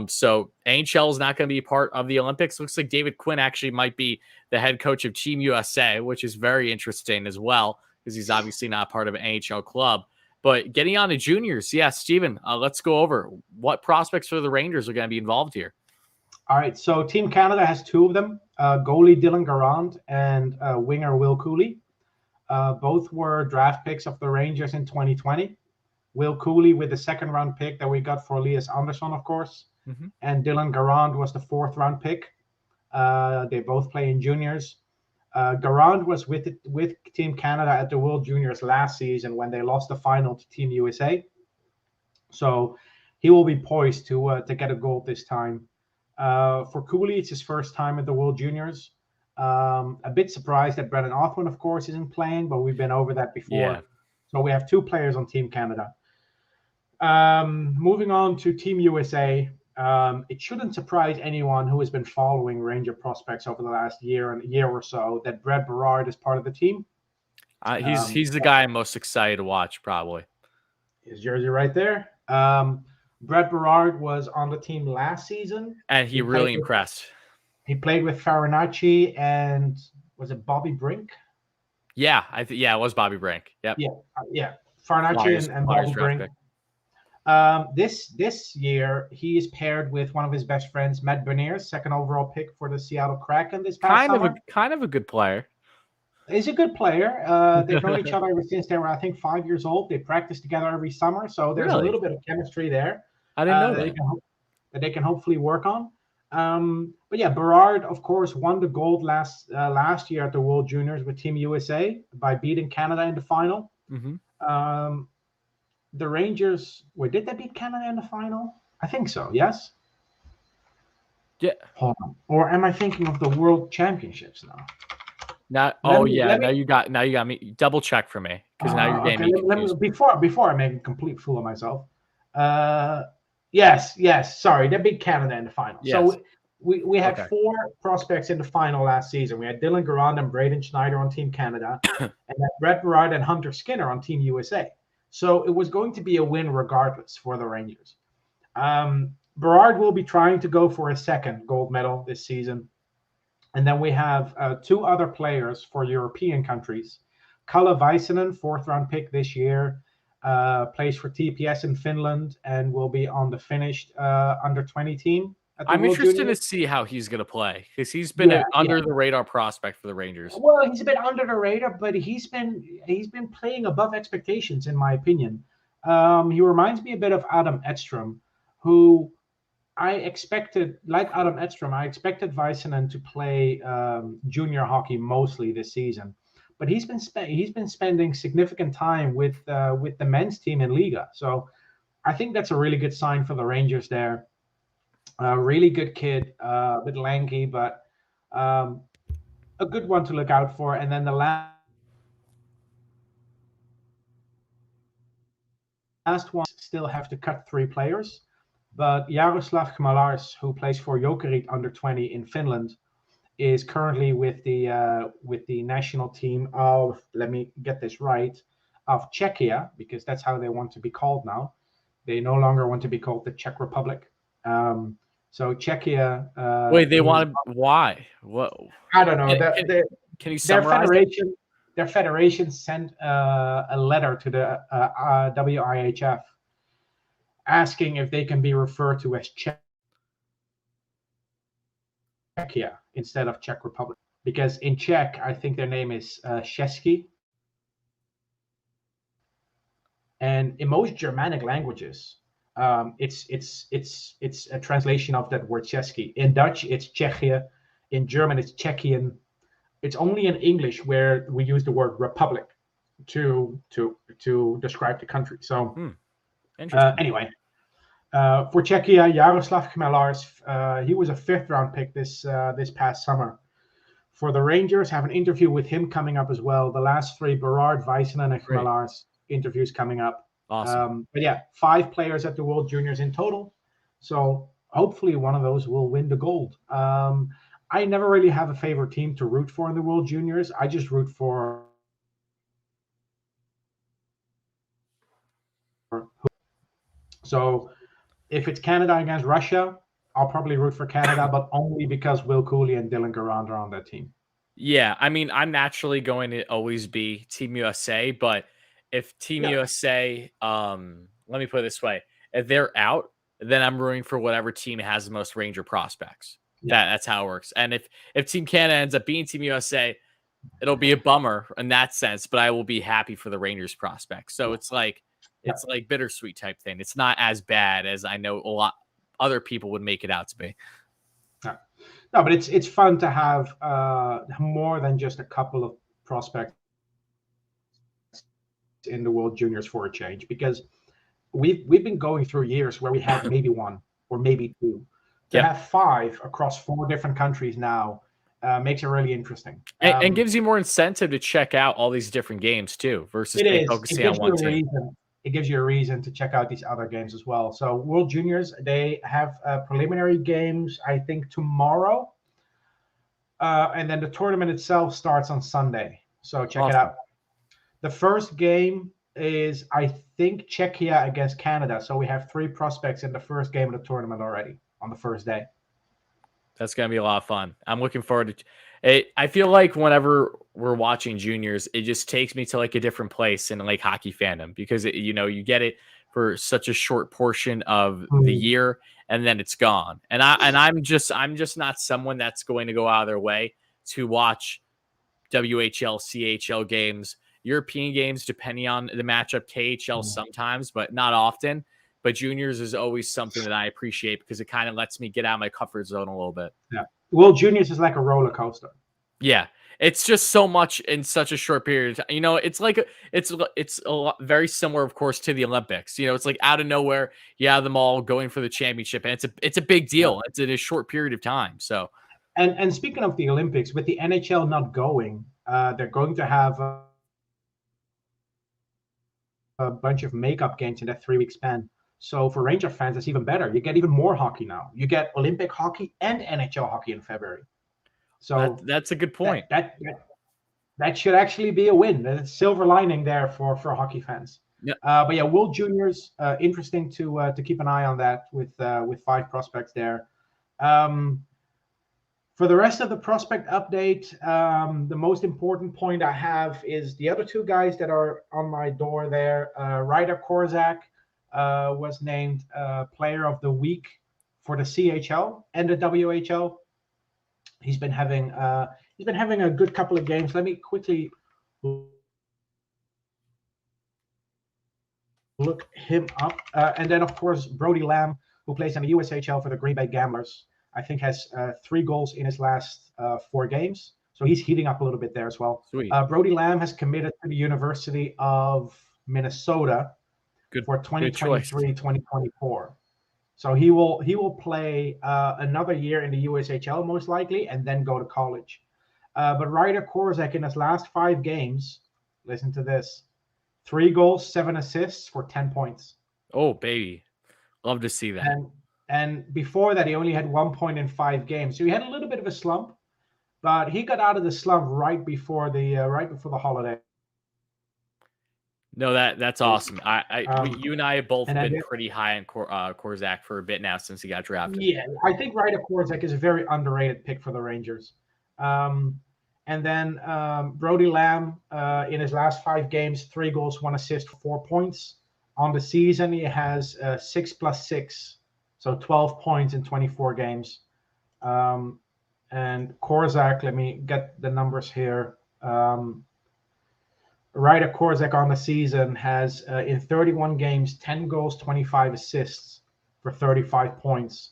So NHL is not going to be part of the Olympics. Looks like David Quinn actually might be the head coach of Team USA, which is very interesting as well, because he's obviously not part of an NHL club. But getting on to juniors, Steven, let's go over what prospects for the Rangers are going to be involved here. All right, so Team Canada has 2 of them, goalie Dylan Garand and winger Will Cooley. Both were draft picks of the Rangers in 2020. Will Cooley with the 2nd-round pick that we got for Elias Andersson, of course. Mm-hmm. And Dylan Garand was the 4th-round pick. They both play in juniors. Garand was with Team Canada at the World Juniors last season when they lost the final to Team USA. So he will be poised to get a gold this time. For Cooley, it's his first time at the World Juniors. A bit surprised that Brendan Othman, of course, isn't playing, but we've been over that before. Yeah. So we have 2 players on Team Canada. Moving on to Team USA, it shouldn't surprise anyone who has been following Ranger prospects over the last year or so that Brett Barrard is part of the team. He's the guy I'm most excited to watch, probably. His jersey right there. Brett Barrard was on the team last season. And he really impressed. He played with Farinacci and was it Bobby Brink? Yeah, it was Bobby Brink. Yep. Yeah. Farinacci and Bobby Brink. This year, he is paired with one of his best friends, Matt Beniers, 2nd overall pick for the Seattle Kraken this past summer. Kind of a good player. He's a good player. They've known each other ever since they were, I think, 5 years old. They practice together every summer, so there's a little bit of chemistry there. I didn't know that. That they can hopefully work on. But yeah, Barrard, of course, won the gold last year at the World Juniors with Team USA by beating Canada in the final. The Rangers, wait, did they beat Canada in the final? I think so. Yes. Yeah. Hold on. Or am I thinking of the World Championships now? Now you got me. Double check for me, because now you're getting me confused. Before I make a complete fool of myself. Yes. Sorry, they beat Canada in the final. Yes. So we had 4 prospects in the final last season. We had Dylan Garand and Braden Schneider on Team Canada, and then Brett Barrard and Hunter Skinner on Team USA. So it was going to be a win regardless for the Rangers. Barrard will be trying to go for a second gold medal this season. And then we have 2 other players for European countries. Kalle Väisänen, 4th-round pick this year, plays for TPS in Finland and will be on the Finnish under-20 team. I'm interested to see how he's going to play, because he's been an under-the-radar prospect for the Rangers. Well, he's a bit under the radar, but he's been playing above expectations, in my opinion. He reminds me a bit of Adam Edström, who I expected, like Adam Edström, I expected Väisänen to play junior hockey mostly this season, but he's been spending significant time with the men's team in Liga. So I think that's a really good sign for the Rangers there. Really good kid, a bit lanky, but a good one to look out for. And then the last one, still have to cut 3 players. But Jaroslav Chmelars, who plays for Jokerit under-20 in Finland, is currently with the national team of, let me get this right, of Czechia, because that's how they want to be called now. They no longer want to be called the Czech Republic. So Czechia. Wait, they want to? Why? What? I don't know. Can you summarize? Their federation sent a letter to the WIHF asking if they can be referred to as Czechia instead of Czech Republic, because in Czech I think their name is Český, and in most Germanic languages it's a translation of that word Český. In Dutch it's Czechia, in German it's Czechian. It's only in English where we use the word republic to describe the country. So anyway, for Czechia, Jaroslav Chmelars, he was a 5th-round pick this past summer. For the Rangers, have an interview with him coming up as well. The last 3, Barrard, Väisänen, and Chmelars, interviews coming up. Awesome. But yeah, 5 players at the World Juniors in total. So hopefully one of those will win the gold. I never really have a favorite team to root for in the World Juniors. I just root for so if it's Canada against Russia, I'll probably root for Canada, but only because Will Cooley and Dylan Garand are on that team. Yeah, I mean, I'm naturally going to always be Team USA, but if Team USA, let me put it this way, if they're out, then I'm rooting for whatever team has the most Ranger prospects. That's how it works. And if Team Canada ends up being Team USA, it'll be a bummer in that sense, but I will be happy for the Rangers prospects. So it's like bittersweet type thing. It's not as bad as I know a lot other people would make it out to be. No, but it's fun to have more than just a couple of prospects in the World Juniors for a change, because we've been going through years where we have maybe 1 or maybe 2. To have 5 across 4 different countries now makes it really interesting. And gives you more incentive to check out all these different games too, versus focusing on one team. It gives you a reason to check out these other games as well. So World Juniors, they have preliminary games, I think, tomorrow. And then the tournament itself starts on Sunday. So check it out. The first game is, I think, Czechia against Canada. So we have 3 prospects in the first game of the tournament already on the first day. That's going to be a lot of fun. I'm looking forward to it. I feel like whenever we're watching juniors, it just takes me to like a different place in like hockey fandom, because you get it for such a short portion of the year and then it's gone. And I'm just not someone that's going to go out of their way to watch WHL, CHL games, European games, depending on the matchup, KHL sometimes, but not often. but juniors is always something that I appreciate because it kind of lets me get out of my comfort zone a little bit. Yeah. Well, juniors is like a roller coaster. Yeah. It's just so much in such a short period of time. You know, it's like it's a lot, very similar, of course, to the Olympics. You know, it's like out of nowhere, you have them all going for the championship, and it's a big deal. Yeah. It's in a short period of time. So, and speaking of the Olympics, with the NHL not going, they're going to have a bunch of makeup games in that 3-week span. So for Ranger fans, it's even better. You get even more hockey now. You get Olympic hockey and NHL hockey in February. So that's a good point. That should actually be a win. There's a silver lining there for hockey fans. Yeah. But yeah, World Juniors, interesting to keep an eye on that with 5 prospects there. For the rest of the prospect update, the most important point I have is the other 2 guys that are on my door there. Ryder Korzak was named Player of the Week for the CHL and the WHL. He's been having a good couple of games. Let me quickly look him up. And then, of course, Brody Lamb, who plays in the USHL for the Green Bay Gamblers, I think has 3 goals in his last 4 games. So he's heating up a little bit there as well. Sweet. Brody Lamb has committed to the University of Minnesota for 2023-2024. So he will play another year in the USHL most likely, and then go to college. But Ryder Korzak in his last 5 games, listen to this: 3 goals, 7 assists for 10 points. Oh, baby, love to see that. And before that, he only had 1 point in 5 games, so he had a little bit of a slump. But he got out of the slump right before the holiday. No, that's awesome. You and I have both been pretty high on Korzak for a bit now since he got drafted. Yeah, I think Ryder Korzak is a very underrated pick for the Rangers. And then Brody Lamb in his last 5 games, 3 goals, 1 assist, 4 points. On the season, he has 6 plus 6, so 12 points in 24 games. And Korzak, let me get the numbers here. Ryder Korzak on the season has, in 31 games, 10 goals, 25 assists for 35 points.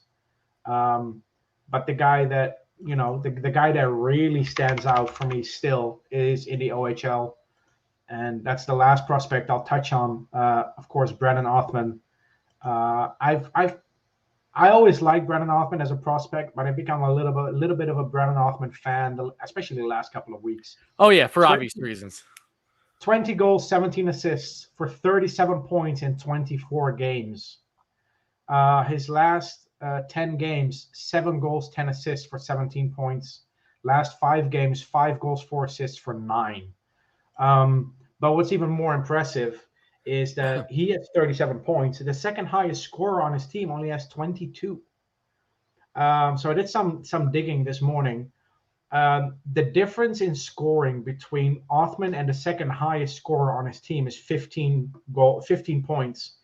But the guy that, the guy that really stands out for me still is in the OHL. And that's the last prospect I'll touch on. Of course, Brennan Othman. I always liked Brennan Othman as a prospect, but I've become a little bit of a Brennan Othman fan, especially the last couple of weeks. Oh yeah, for obvious reasons. 20 goals, 17 assists for 37 points in 24 games. His last 10 games, 7 goals, 10 assists for 17 points. Last 5 games, 5 goals, 4 assists for 9. But what's even more impressive is that he has 37 points. The second highest scorer on his team only has 22. So I did some digging this morning. The difference in scoring between Othman and the second highest scorer on his team is 15 points,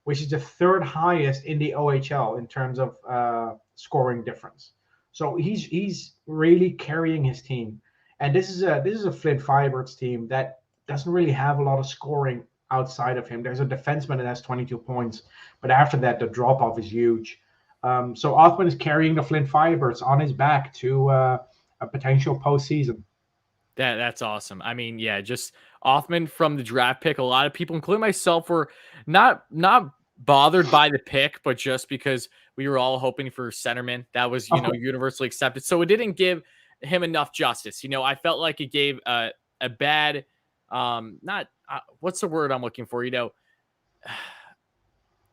which is the 3rd highest in the OHL in terms of scoring difference. So he's really carrying his team, and this is a Flint Firebirds team that doesn't really have a lot of scoring outside of him. There's a defenseman that has 22 points, but after that, the drop off is huge. So Othman is carrying the Flint Firebirds on his back to a potential postseason. That's awesome. I mean, yeah, just Othman from the draft pick. A lot of people, including myself, were not bothered by the pick, but just because we were all hoping for centerman that was universally accepted. So it didn't give him enough justice. I felt like it gave a bad, what's the word I'm looking for?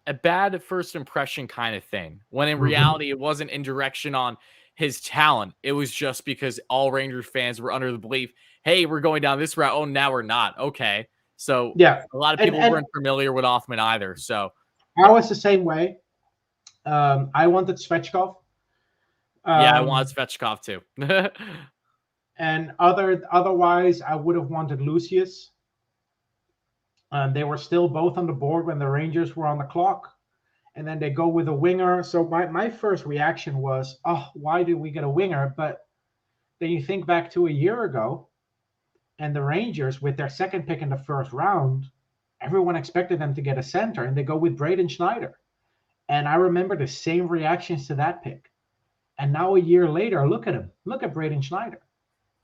A bad first impression kind of thing. When in reality, it wasn't in direction on his talent. It was just because all Rangers fans were under the belief, hey, we're going down this route. Oh, now we're not. Okay. So yeah, a lot of people weren't familiar with Othman either. So I was the same way. I wanted Svechkov. I wanted Svechkov too. And otherwise, I would have wanted Lucius. They were still both on the board when the Rangers were on the clock. And then they go with a winger. So my first reaction was, oh, why did we get a winger? But then you think back to a year ago, and the Rangers, with their second pick in the first round, everyone expected them to get a center, and they go with Braden Schneider. And I remember the same reactions to that pick. And now a year later, look at him. Look at Braden Schneider.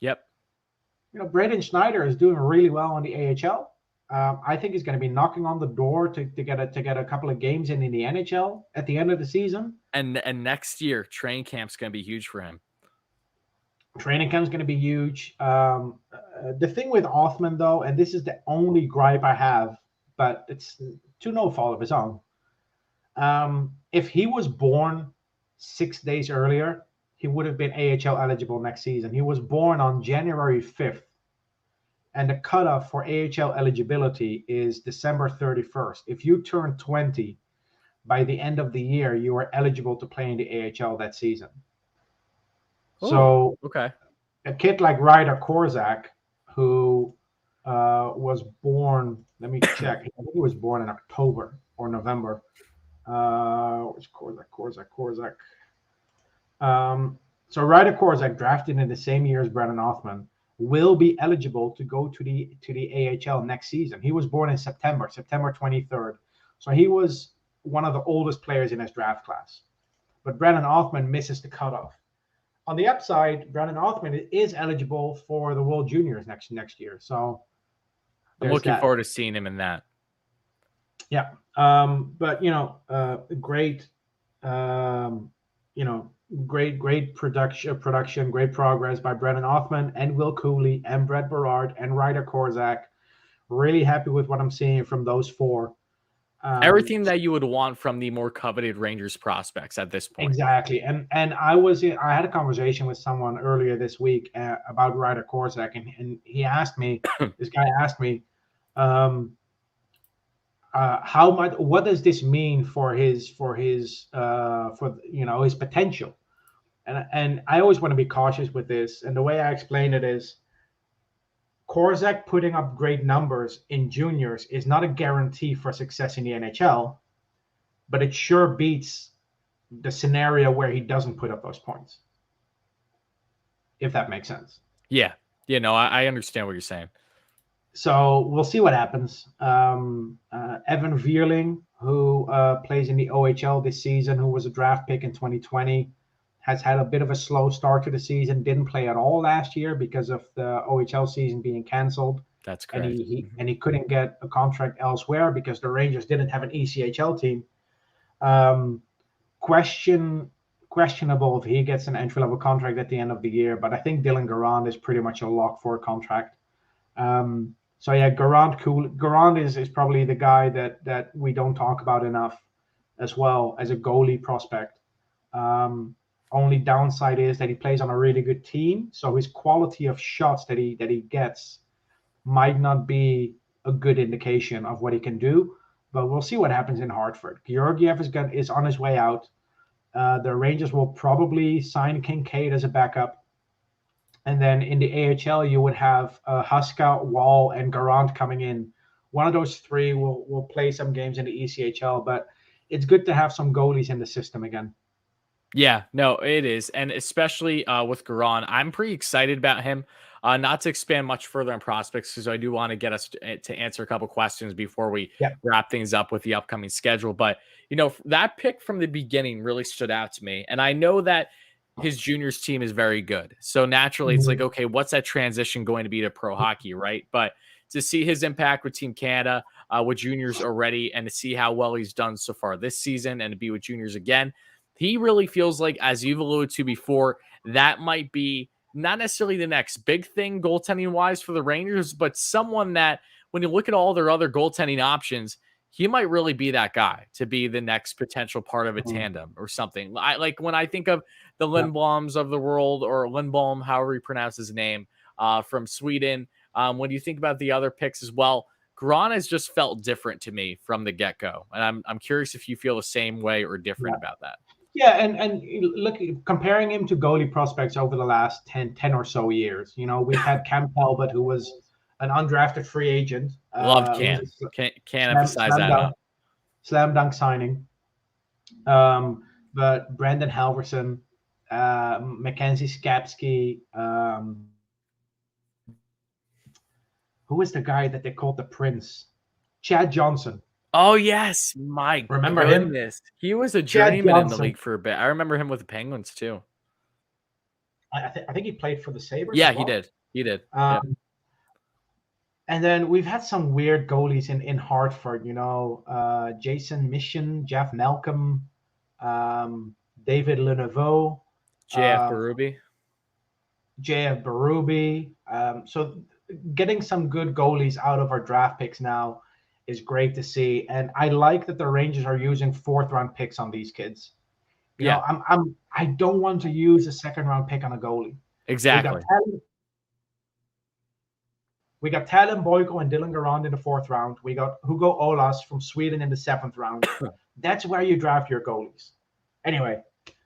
Yep. Braden Schneider is doing really well on the AHL. I think he's going to be knocking on the door to get a couple of games in the NHL at the end of the season. And next year, training camp's going to be huge for him. Training camp's going to be huge. The thing with Othman, though, and this is the only gripe I have, but it's to no fault of his own. If he was born 6 days earlier, he would have been AHL eligible next season. He was born on January 5th, and the cutoff for AHL eligibility is December 31st. If you turn 20 by the end of the year, you are eligible to play in the AHL that season. Ooh, so okay, a kid like Ryder Korzak, who was born, let me check. I think he was born in October or November. Where's Korzak? So Ryder Korzak, drafted in the same year as Brennan Othman, will be eligible to go to the AHL next season. He was born in September 23rd. So he was one of the oldest players in his draft class. But Brennan Othman misses the cutoff. On the upside, Brennan Othman is eligible for the World Juniors next year. So I'm looking forward to seeing him in that. Yeah. But great, great production, great progress by Brennan Othman and Will Cooley and Brett Barrard and Ryder Korzak. Really happy with what I'm seeing from those four. Everything that you would want from the more coveted Rangers prospects at this point. Exactly. And I had a conversation with someone earlier this week about Ryder Korzak, and he asked me, this guy asked me, how much, what does this mean for his potential? And I always want to be cautious with this. And the way I explain it is, Korzak putting up great numbers in juniors is not a guarantee for success in the NHL, but it sure beats the scenario where he doesn't put up those points. If that makes sense. Yeah. Yeah, no, I understand what you're saying. So we'll see what happens. Evan Vierling, who plays in the OHL this season, who was a draft pick in 2020, has had a bit of a slow start to the season, didn't play at all last year because of the OHL season being canceled. That's correct. And he couldn't get a contract elsewhere because the Rangers didn't have an ECHL team. Questionable if he gets an entry-level contract at the end of the year, but I think Dylan Garand is pretty much a lock for a contract. So yeah, Garand is probably the guy that we don't talk about enough as well as a goalie prospect. Only downside is that he plays on a really good team, so his quality of shots that he gets might not be a good indication of what he can do. But we'll see what happens in Hartford. Georgiev is on his way out. The Rangers will probably sign Kincaid as a backup. And then in the AHL, you would have Huska, Wall, and Garand coming in. One of those three will play some games in the ECHL, but it's good to have some goalies in the system again. Yeah, no, it is. And especially with Garand, I'm pretty excited about him. Not to expand much further on prospects, because I do want to get us to answer a couple questions before we wrap things up with the upcoming schedule. But, that pick from the beginning really stood out to me. And I know that his juniors team is very good. So naturally, it's like, okay, what's that transition going to be to pro hockey, right? But to see his impact with Team Canada, with juniors already, and to see how well he's done so far this season and to be with juniors again, he really feels like, as you've alluded to before, that might be not necessarily the next big thing goaltending-wise for the Rangers, but someone that, when you look at all their other goaltending options, he might really be that guy to be the next potential part of a tandem or something. Like when I think of the Lindbloms of the world, or Lindblom, however you pronounce his name, from Sweden, when you think about the other picks as well, Garand has just felt different to me from the get-go. And I'm curious if you feel the same way or different about that. Yeah, and look, comparing him to goalie prospects over the last 10 or so years, we've had Cam Talbot, who was an undrafted free agent. Love Cam. Can't emphasize that enough. Slam dunk signing. But Brandon Halverson, Mackenzie Skapsky, who was the guy that they called the Prince? Chad Johnson. Oh yes, my Remember him? goodness, he was a Chad journeyman in the Johnson. league for a bit. I remember him with the Penguins too. I think he played for the Sabres. Yeah, as well. He did. Yep. And then we've had some weird goalies in Hartford. Jason Mission, Jeff Malcolm, David Leneveux, JF Berube. JF Berube. So getting some good goalies out of our draft picks now is great to see, and I like that the Rangers are using 4th-round picks on these kids. I don't want to use a 2nd-round pick on a goalie. Exactly. We got Talon Boyko and Dylan Garand in the 4th round. We got Hugo Olas from Sweden in the 7th round. That's where you draft your goalies. Anyway,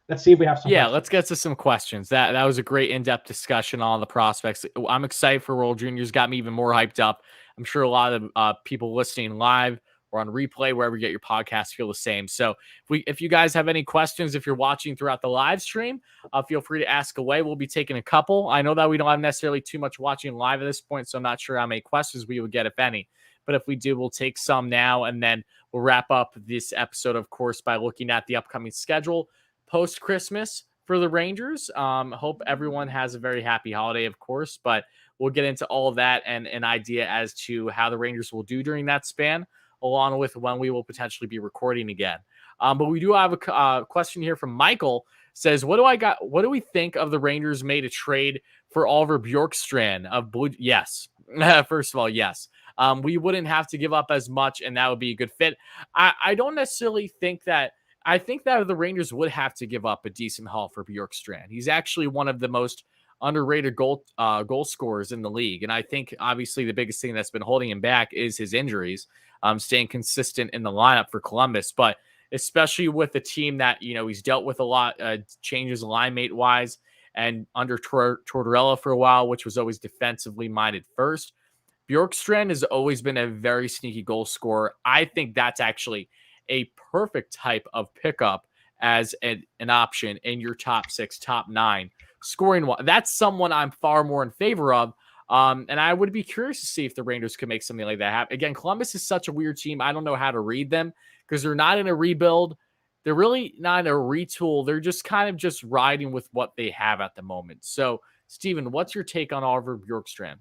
let's see if we have some questions. Let's get to some questions. That was a great in-depth discussion on the prospects. I'm excited for World Juniors. Got me even more hyped up. I'm sure a lot of people listening live or on replay, wherever you get your podcast, feel the same. So if you guys have any questions, if you're watching throughout the live stream, feel free to ask away. We'll be taking a couple. I know that we don't have necessarily too much watching live at this point, so I'm not sure how many questions we would get, if any. But if we do, we'll take some now, and then we'll wrap up this episode, of course, by looking at the upcoming schedule post-Christmas for the Rangers. Hope everyone has a very happy holiday, of course, but we'll get into all of that and an idea as to how the Rangers will do during that span, along with when we will potentially be recording again. But we do have a question here from Michael. Says, what do we think of the Rangers made a trade for Oliver Bjorkstrand of Blue? Yes. First of all, yes. We wouldn't have to give up as much, and that would be a good fit. I don't necessarily think that. I think that the Rangers would have to give up a decent haul for Bjorkstrand. He's actually one of the most underrated goal scorers in the league. And I think obviously the biggest thing that's been holding him back is his injuries, staying consistent in the lineup for Columbus. But especially with the team that, he's dealt with a lot, changes line mate wise, and under Tortorella for a while, which was always defensively minded first. Bjorkstrand has always been a very sneaky goal scorer. I think that's actually a perfect type of pickup as an option in your top 6, top 9 scoring. That's someone I'm far more in favor of. And I would be curious to see if the Rangers could make something like that happen. Again, Columbus is such a weird team. I don't know how to read them because they're not in a rebuild. They're really not in a retool. They're just kind of just riding with what they have at the moment. So, Steven, what's your take on Oliver Bjorkstrand?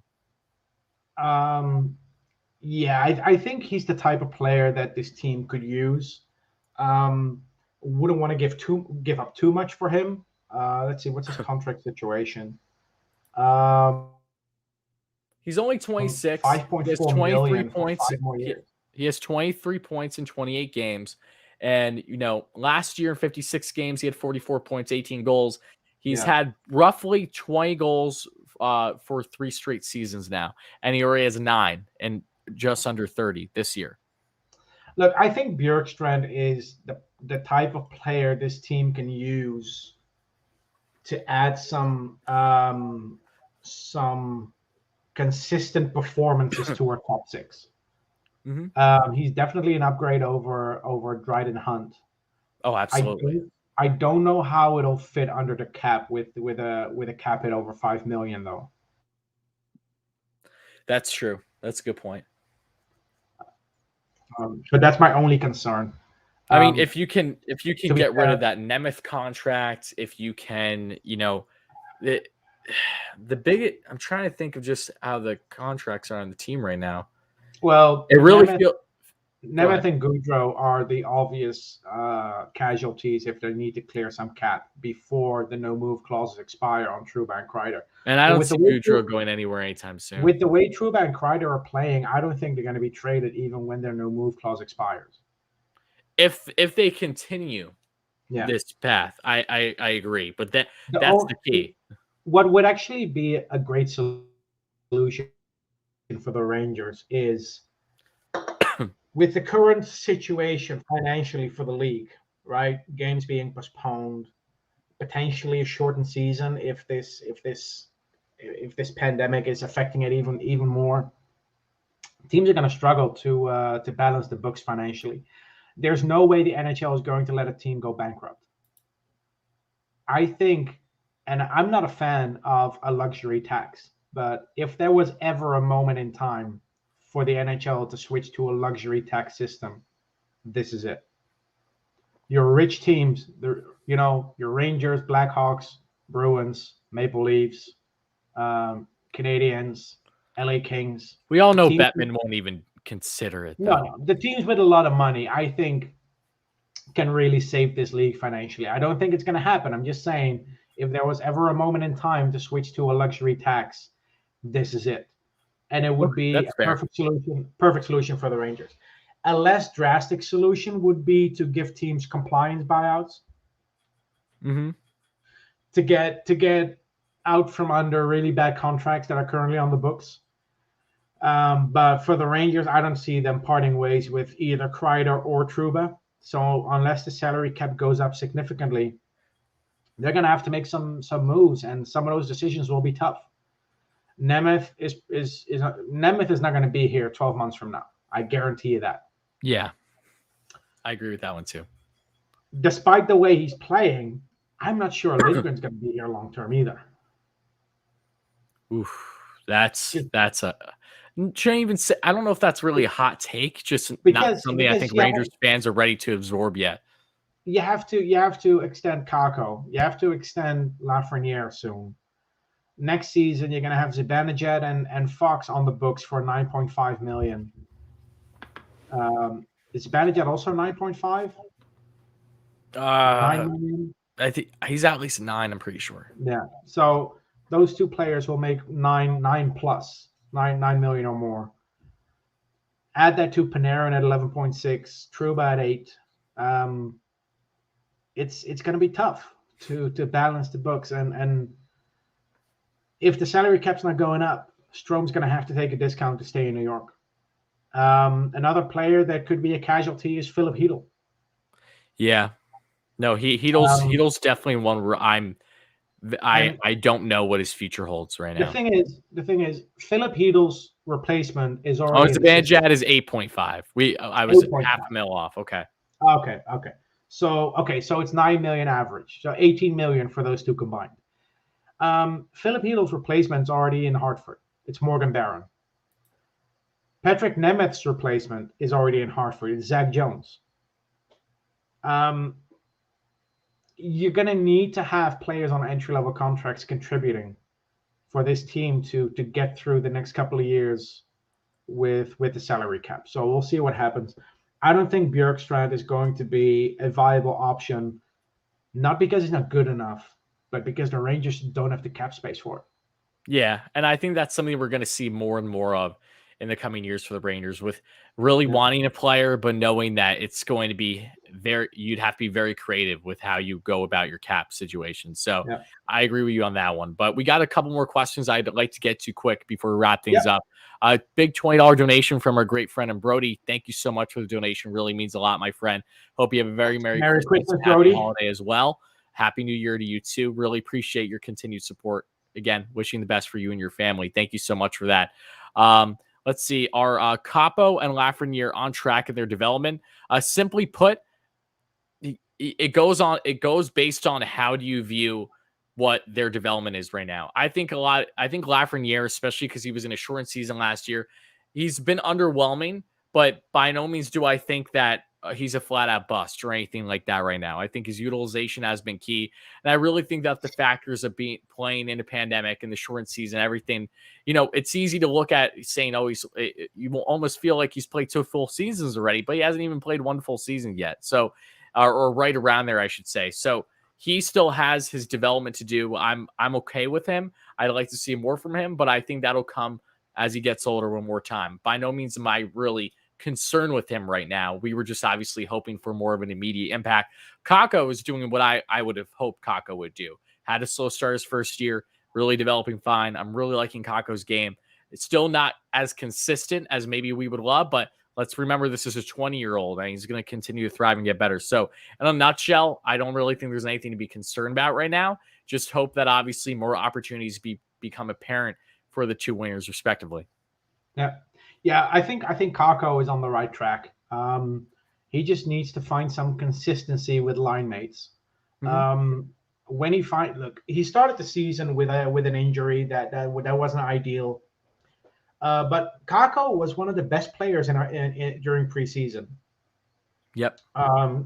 Yeah, I think he's the type of player that this team could use. Wouldn't want to give up too much for him. Let's see, what's his contract situation? He's only 26. 5.4 he has 23 million points. For 5 more years. He has 23 points in 28 games. And, last year in 56 games, he had 44 points, 18 goals. He's had roughly 20 goals for 3 straight seasons now. And he already has 9 and just under 30 this year. Look, I think Bjorkstrand is the type of player this team can use to add some consistent performances to our top 6. Mm-hmm. He's definitely an upgrade over Dryden Hunt. Oh, absolutely. I don't know how it'll fit under the cap with a cap hit over $5 million though. That's true. That's a good point. But that's my only concern. I mean, if you can get rid of that Nemeth contract, if you can, the big. I'm trying to think of just how the contracts are on the team right now. Well, it really feels. Nemeth and Goudreau are the obvious casualties if they need to clear some cap before the no-move clauses expire on Trouba and Kreider. And I don't see Goudreau going anywhere anytime soon. With the way Trouba and Kreider are playing, I don't think they're going to be traded even when their no-move clause expires. If they continue this path, I agree. But that's the key. What would actually be a great solution for the Rangers is with the current situation financially for the league, right? Games being postponed, potentially a shortened season if this pandemic is affecting it even more. Teams are going to struggle to balance the books financially. There's no way the NHL is going to let a team go bankrupt. I think, and I'm not a fan of a luxury tax, but if there was ever a moment in time for the NHL to switch to a luxury tax system, this is it. Your rich teams, your Rangers, Blackhawks, Bruins, Maple Leafs, Canadians, LA Kings. We all know Bettman won't even consider it, though. No, the teams with a lot of money, I think, can really save this league financially. I don't think it's going to happen. I'm just saying, if there was ever a moment in time to switch to a luxury tax, this is it. And it would be a perfect solution for the Rangers. A less drastic solution would be to give teams compliance buyouts. Mm-hmm. To get out from under really bad contracts that are currently on the books. But for the Rangers, I don't see them parting ways with either Kreider or Trouba. So unless the salary cap goes up significantly, they're going to have to make some moves, and some of those decisions will be tough. Nemeth is not going to be here 12 months from now. I guarantee you that. Yeah, I agree with that one too. Despite the way he's playing, I'm not sure Lindgren's going to be here long term either. Oof, that's a. Shouldn't even say. I don't know if that's really a hot take. Just not something I think Rangers fans are ready to absorb yet. You have to extend Kakko. You have to extend Lafreniere soon. Next season, you're going to have Zibanejad and Fox on the books for $9.5 million. Is Zibanejad also 9.5? 9 million? I think he's at least 9. I'm pretty sure. Yeah. So those two players will make 9 million or more. Add that to Panarin at 11.6, Trouba at 8. It's going to be tough to balance the books, and if the salary cap's not going up, Strome's going to have to take a discount to stay in New York. Another player that could be a casualty is Philip Heedle. Yeah, no, Heedle's definitely one where I don't know what his future holds right now. The thing is, Philip Heedle's replacement is already. Oh, Zibanejad is 8.5. I was half a mil off. Okay. So it's 9 million average. So 18 million for those two combined. Philip Heedle's replacement's already in Hartford. It's Morgan Barron. Patrick Nemeth's replacement is already in Hartford. It's Zach Jones. You're going to need to have players on entry-level contracts contributing for this team to get through the next couple of years with the salary cap. So we'll see what happens. I don't think Bjorkstrand is going to be a viable option, not because he's not good enough, but because the Rangers don't have the cap space for it. Yeah, and I think that's something we're going to see more and more of in the coming years for the Rangers, with really wanting a player, but knowing that it's going to be you'd have to be very creative with how you go about your cap situation. So I agree with you on that one, but we got a couple more questions I'd like to get to quick before we wrap things up. A big $20 donation from our great friend and Brody. Thank you so much for the donation. Really means a lot, my friend. Hope you have a very Merry Christmas and happy holiday as well. Happy New Year to you too. Really appreciate your continued support. Again, wishing the best for you and your family. Thank you so much for that. Let's see. Are Capo and Lafreniere on track in their development? Simply put, it goes based on how do you view what their development is right now. I think Lafreniere, especially because he was in a shortened season last year, he's been underwhelming, but by no means do I think that he's a flat out bust or anything like that right now. I think his utilization has been key. And I really think that the factors of playing in a pandemic and the shortened season, everything, it's easy to look at saying, you will almost feel like he's played 2 full seasons already, but he hasn't even played 1 full season yet. So, or right around there, I should say. So he still has his development to do. I'm okay with him. I'd like to see more from him, but I think that'll come as he gets older one more time. By no means am I really concerned with him right now. We were just obviously hoping for more of an immediate impact. Kakko is doing what I would have hoped Kakko would do. Had a slow start his first year, really developing fine. I'm really liking Kakko's game. It's still not as consistent as maybe we would love, but let's remember this is a 20-year-old and he's going to continue to thrive and get better. So in a nutshell, I don't really think there's anything to be concerned about right now. Just hope that obviously more opportunities become apparent for the 2 wingers respectively. Yeah, I think Kakko is on the right track. He just needs to find some consistency with line mates. Mm-hmm. When he started the season with an injury that wasn't ideal. But Kakko was one of the best players during preseason. Yep.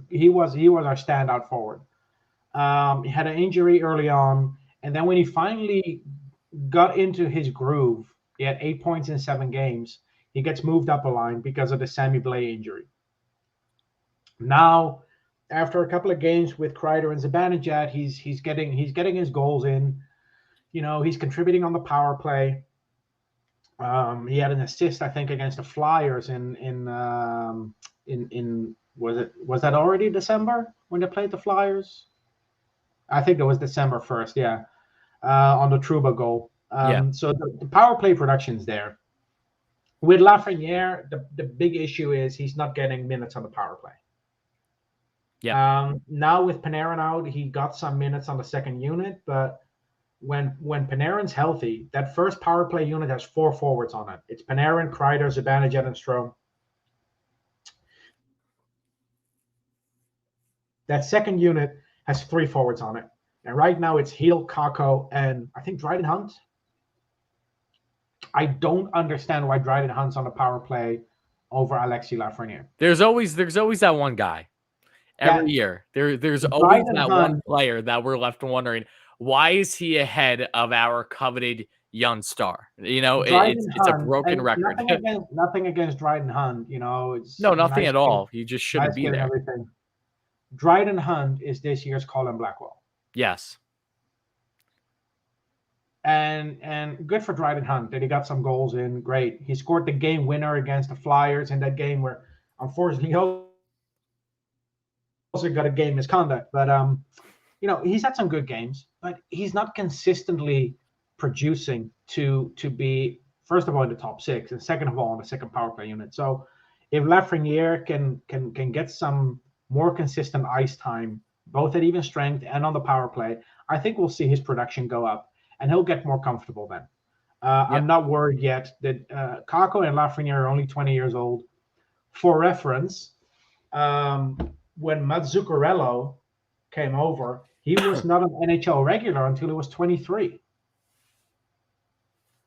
He was our standout forward. He had an injury early on, and then when he finally got into his groove, he had 8 points in 7 games. He gets moved up a line because of the Sammy Blais injury. Now, after a couple of games with Kreider and Zibanejad, he's getting his goals in. He's contributing on the power play. He had an assist, I think, against the Flyers in was that already December when they played the Flyers? I think it was December 1st, yeah, on the Trouba goal. So the power play production's there. With Lafreniere, the big issue is he's not getting minutes on the power play. Yeah. Now with Panarin out, he got some minutes on the second unit, but when Panarin's healthy, that first power play unit has 4 forwards on it. It's Panarin, Kreider, Zibanejad, and Strome. That second unit has 3 forwards on it. And right now it's Heedle, Kakko, and I think Dryden Hunt. I don't understand why Dryden Hunt's on the power play over Alexis Lafreniere. There's always that one guy. Every year. There's always that one player that we're left wondering, why is he ahead of our coveted young star? It's a broken record. Nothing against Dryden Hunt. It's nothing at all. He just shouldn't be there. Everything. Dryden Hunt is this year's Colin Blackwell. Yes. And good for Dryden Hunt that he got some goals in. Great. He scored the game winner against the Flyers in that game where, unfortunately, he also got a game misconduct. But he's had some good games, but he's not consistently producing to be, first of all, in the top 6, and second of all, on the second power play unit. So if Lafreniere can get some more consistent ice time, both at even strength and on the power play, I think we'll see his production go up, and he'll get more comfortable then. I'm not worried yet that Kakko and Lafreniere are only 20 years old. For reference, when Mats Zuccarello came over, he was not an NHL regular until he was 23.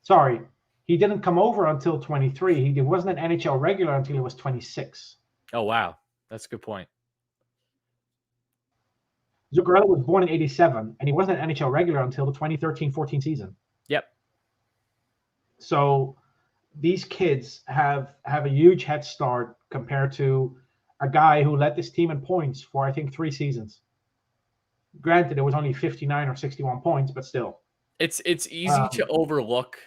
Sorry, he didn't come over until 23. He wasn't an NHL regular until he was 26. Oh, wow. That's a good point. Zuccarello was born in 87, and he wasn't an NHL regular until the 2013-14 season. Yep. So these kids have a huge head start compared to a guy who led this team in points for, I think, 3 seasons. Granted, it was only 59 or 61 points, but still. It's easy to overlook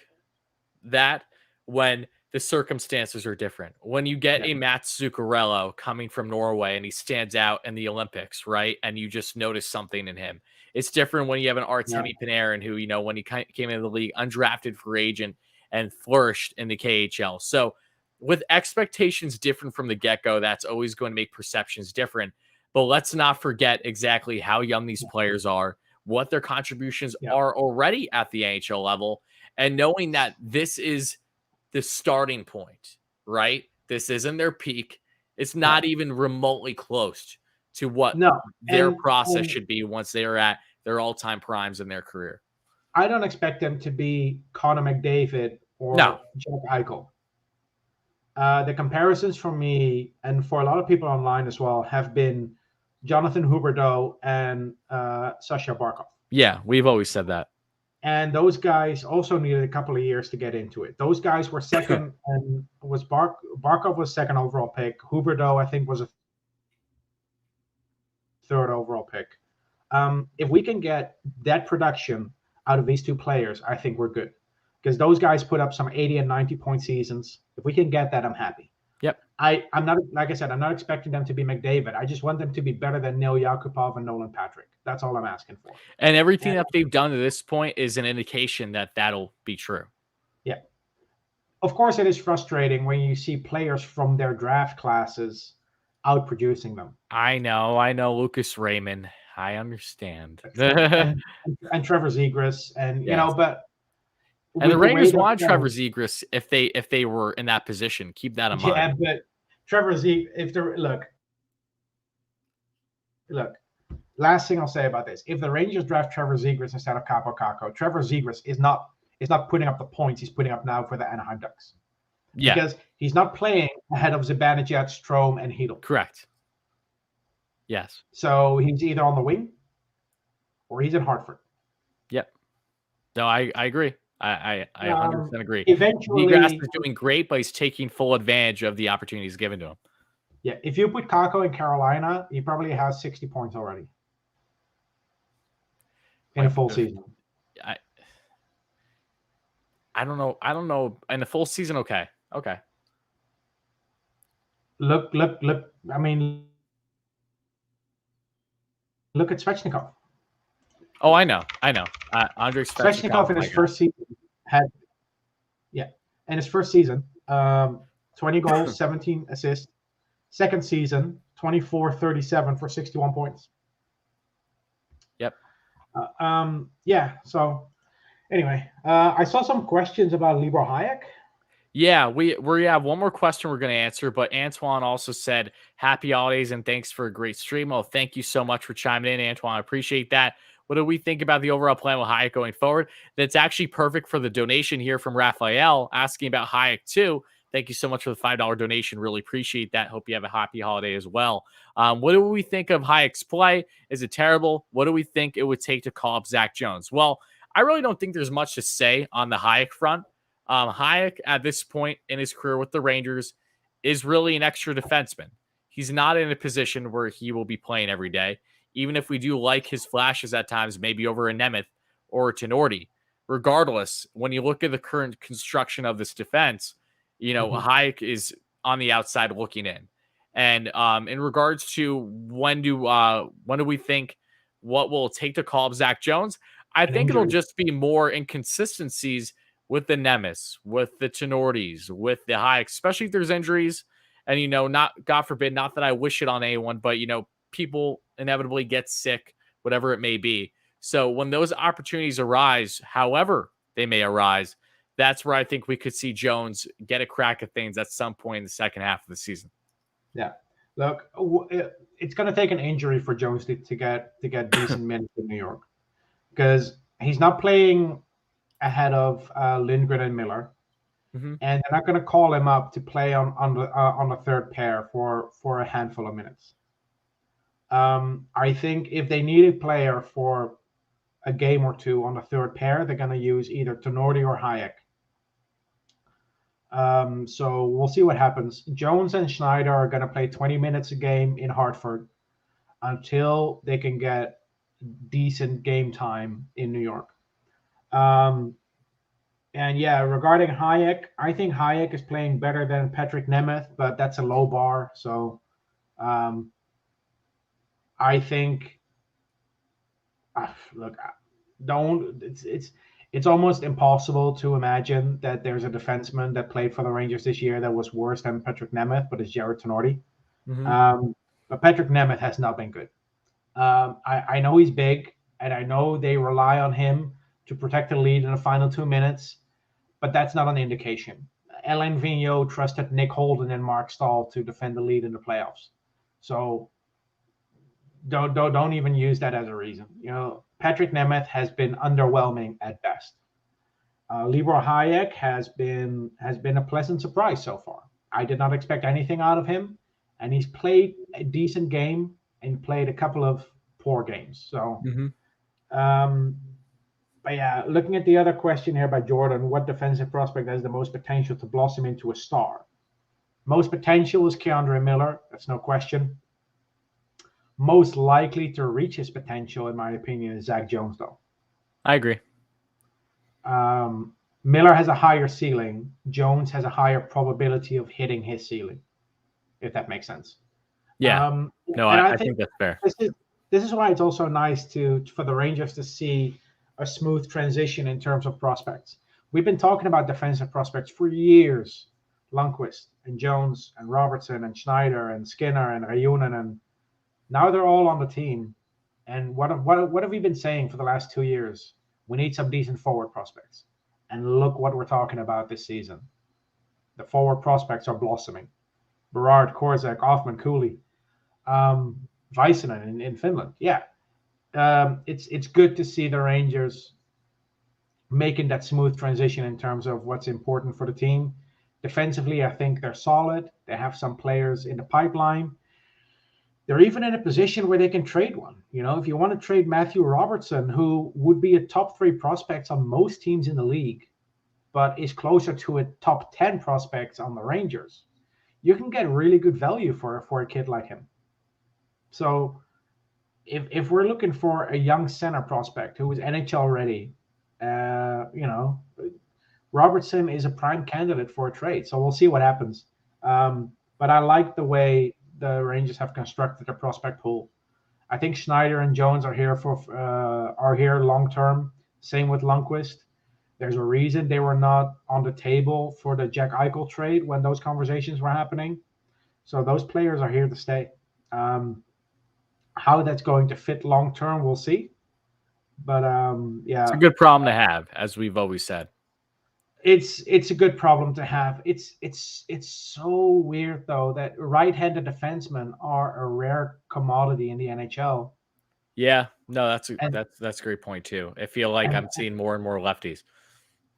that when the circumstances are different. When you get a Mats Zuccarello coming from Norway and he stands out in the Olympics, right? And you just notice something in him. It's different when you have an Artemi Panarin who, when he came into the league, undrafted free agent and flourished in the KHL. So with expectations different from the get-go, that's always going to make perceptions different. But let's not forget exactly how young these players are, what their contributions are already at the NHL level, and knowing that this is the starting point, right? This isn't their peak. It's not even remotely close to what their process should be once they are at their all-time primes in their career. I don't expect them to be Connor McDavid or Jack Eichel. The comparisons for me, and for a lot of people online as well, have been Jonathan Huberdeau and Sasha Barkov. Yeah, we've always said that. And those guys also needed a couple of years to get into it. Those guys were second, and Barkov was second overall pick. Huberdeau, I think, was a third overall pick. If we can get that production out of these 2 players, I think we're good. Because those guys put up some 80 and 90 point seasons. If we can get that, I'm happy. Yep. I'm not, like I said, I'm not expecting them to be McDavid. I just want them to be better than Neil Yakupov and Nolan Patrick. That's all I'm asking for. And everything that they've done to this point is an indication that that'll be true. Yeah. Of course, it is frustrating when you see players from their draft classes outproducing them. I know. Lucas Raymond. I understand. and Trevor Zegras, and but. And the Rangers want Trevor Zegras if they were in that position. Keep that in mind. Yeah, but Trevor Zegras, look. Last thing I'll say about this: if the Rangers draft Trevor Zegras instead of Kaapo Kakko, Trevor Zegras is not putting up the points he's putting up now for the Anaheim Ducks. Yeah, because he's not playing ahead of Zibanejad, Strome, and Heedle. Correct. Yes. So he's either on the wing or he's in Hartford. Yep. No, I agree. I 100% agree. Eventually, Negrass is doing great, but he's taking full advantage of the opportunities given to him. Yeah, if you put Kako in Carolina, he probably has 60 points already in a full season. I don't know. In a full season, okay. Look. I mean, look at Svechnikov. Oh, I know. Andrei Svechnikov in his first season had, in his first season, 20 goals, 17 assists. Second season, 24-37 for 61 points. Yep. So anyway, I saw some questions about Libor Hayek. Yeah, we have one more question we're going to answer, but Antoine also said, happy holidays and thanks for a great stream. Well, thank you so much for chiming in, Antoine. I appreciate that. What do we think about the overall plan with Hayek going forward? That's actually perfect for the donation here from Raphael asking about Hayek too. Thank you so much for the $5 donation. Really appreciate that. Hope you have a happy holiday as well. What do we think of Hayek's play? Is it terrible? What do we think it would take to call up Zach Jones? Well, I really don't think there's much to say on the Hayek front. Hayek, at this point in his career with the Rangers, is really an extra defenseman. He's not in a position where he will be playing every day, even if we do like his flashes at times, maybe over a Nemeth or a Tenorti. Regardless, when you look at the current construction of this defense, Hayek is on the outside looking in. And in regards to when do we think what will it take to call up Zach Jones, I think it'll just be more inconsistencies with the Nemeth, with the Tenortis, with the Hayek, especially if there's injuries. And, not, God forbid, not that I wish it on anyone, but, people inevitably get sick, whatever it may be. So when those opportunities arise, however they may arise, that's where I think we could see Jones get a crack at things at some point in the second half of the season. Yeah. Look, it's going to take an injury for Jones to get decent minutes in New York, because he's not playing ahead of Lindgren and Miller, and they're not going to call him up to play on the third pair for a handful of minutes. I think if they need a player for a game or two on the third pair, they're going to use either Tenorti or Hayek. So we'll see what happens. Jones and Schneider are going to play 20 minutes a game in Hartford until they can get decent game time in New York. And regarding Hayek, I think Hayek is playing better than Patrick Nemeth, but that's a low bar. So I think, it's almost impossible to imagine that there's a defenseman that played for the Rangers this year that was worse than Patrick Nemeth, but it's Jared Tenorti. But Patrick Nemeth has not been good. I know he's big, and I know they rely on him to protect the lead in the final 2 minutes, but that's not an indication. Alain Vigneault trusted Nick Holden and Mark Stahl to defend the lead in the playoffs. So don't even use that as a reason. Patrick Nemeth has been underwhelming at best. Libor Hayek has been a pleasant surprise so far. I did not expect anything out of him, and he's played a decent game and played a couple of poor games. So, but yeah, looking at the other question here by Jordan, what defensive prospect has the most potential to blossom into a star? Most potential is Keandre Miller. That's no question. Most likely to reach his potential, in my opinion, is Zach Jones, though. I agree. Miller has a higher ceiling. Jones has a higher probability of hitting his ceiling, if that makes sense. Yeah. I think that's fair. This is why it's also nice for the Rangers to see a smooth transition in terms of prospects. We've been talking about defensive prospects for years. Lundqvist and Jones and Robertson and Schneider and Skinner and Rajunen, and now they're all on the team. And what have we been saying for the last 2 years? We need some decent forward prospects. And look what we're talking about this season. The forward prospects are blossoming. Barrard, Korzak, Othman, Cooley, Väisänen in Finland. Yeah. It's good to see the Rangers making that smooth transition in terms of what's important for the team. Defensively, I think they're solid. They have some players in the pipeline. they're even in a position where they can trade one. If you want to trade Matthew Robertson, who would be a top 3 prospects on most teams in the league, but is closer to a top 10 prospects on the Rangers, you can get really good value for a kid like him. So if we're looking for a young center prospect who is NHL ready, Robertson is a prime candidate for a trade. So we'll see what happens. But I like the way the Rangers have constructed their prospect pool. I think Schneider and Jones are here long term. Same with Lundqvist. There's a reason they were not on the table for the Jack Eichel trade when those conversations were happening. So those players are here to stay. How that's going to fit long term, we'll see. But yeah, it's a good problem to have, as we've always said. It's a good problem to have. It's so weird though that right-handed defensemen are a rare commodity in the NHL. Yeah, no, that's a great point too. I feel like I'm seeing more and more lefties.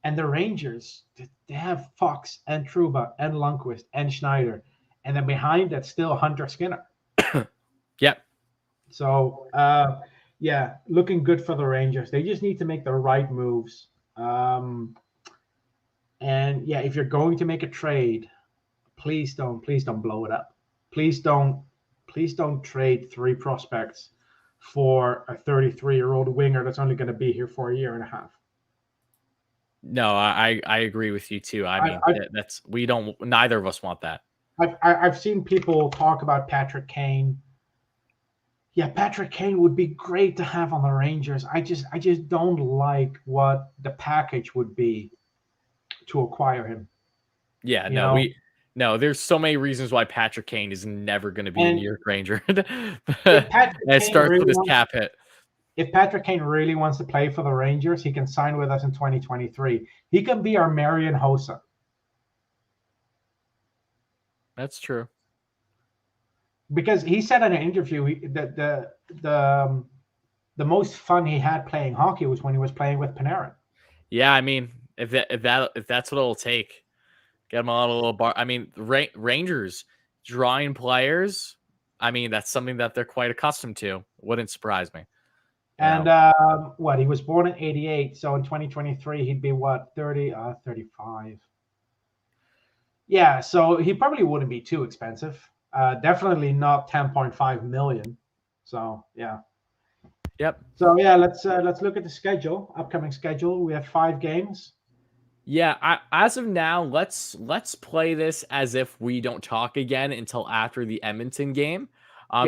And the Rangers, they have Fox and Trouba and Lundqvist and Schneider, and then behind that still Hunter Skinner. Yep. So yeah, looking good for the Rangers. They just need to make the right moves. And yeah, if you're going to make a trade, please don't blow it up. Please don't trade 3 prospects for a 33-year-old winger that's only going to be here for a year and a half. No, I agree with you too. I mean, neither of us want that. I've seen people talk about Patrick Kane. Yeah, Patrick Kane would be great to have on the Rangers. I just don't like what the package would be to acquire him. Yeah, there's so many reasons why Patrick Kane is never going to be a New York Ranger. It starts with his cap hit. If Patrick Kane really wants to play for the Rangers, he can sign with us in 2023. He can be our Marian Hossa. That's true. Because he said in an interview that the most fun he had playing hockey was when he was playing with Panarin. Yeah, I mean, if that's what it'll take, get him on a little bar. I mean, Rangers drawing players. I mean, that's something that they're quite accustomed to. Wouldn't surprise me. And he was born in 88, so in 2023 he'd be 35. Yeah, so he probably wouldn't be too expensive. Definitely not 10.5 million. So yeah. Yep. So yeah, let's look at the upcoming schedule. We have 5 games. Yeah, as of now, let's play this as if we don't talk again until after the Edmonton game.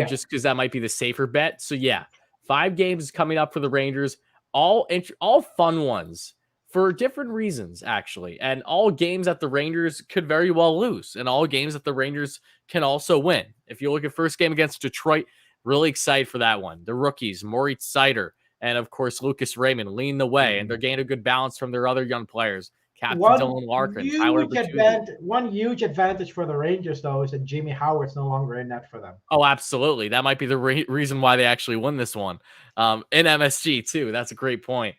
Just because that might be the safer bet. So yeah, 5 games coming up for the Rangers, all fun ones for different reasons, actually, and all games that the Rangers could very well lose, and all games that the Rangers can also win. If you look at first game against Detroit, really excited for that one. The rookies, Moritz Seider, and of course Lucas Raymond leading the way, and they're gaining a good balance from their other young players. Captain Dylan Larkin, Tyler Bertuzzi. One huge advantage for the Rangers, though, is that Jimmy Howard's no longer in net for them. Oh, absolutely. That might be the reason why they actually won this one in MSG, too. That's a great point.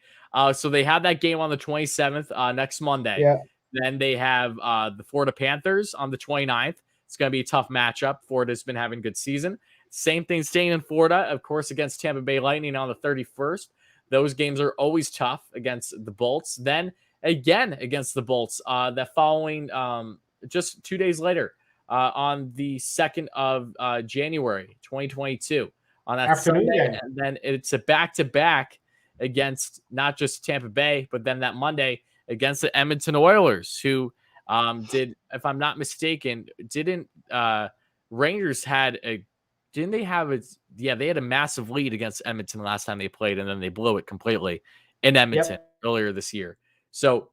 So they have that game on the 27th next Monday. Yeah. Then they have the Florida Panthers on the 29th. It's going to be a tough matchup. Florida's been having a good season. Same thing staying in Florida, of course, against Tampa Bay Lightning on the 31st. Those games are always tough against the Bolts. Then again against the Bolts that following just 2 days later on the 2nd of January 2022 on that afternoon Sunday. game. And then it's a back-to-back against not just Tampa Bay, but then that Monday against the Edmonton Oilers, who did, if I'm not mistaken, Rangers had they had a massive lead against Edmonton last time they played, and then they blew it completely in Edmonton earlier this year. So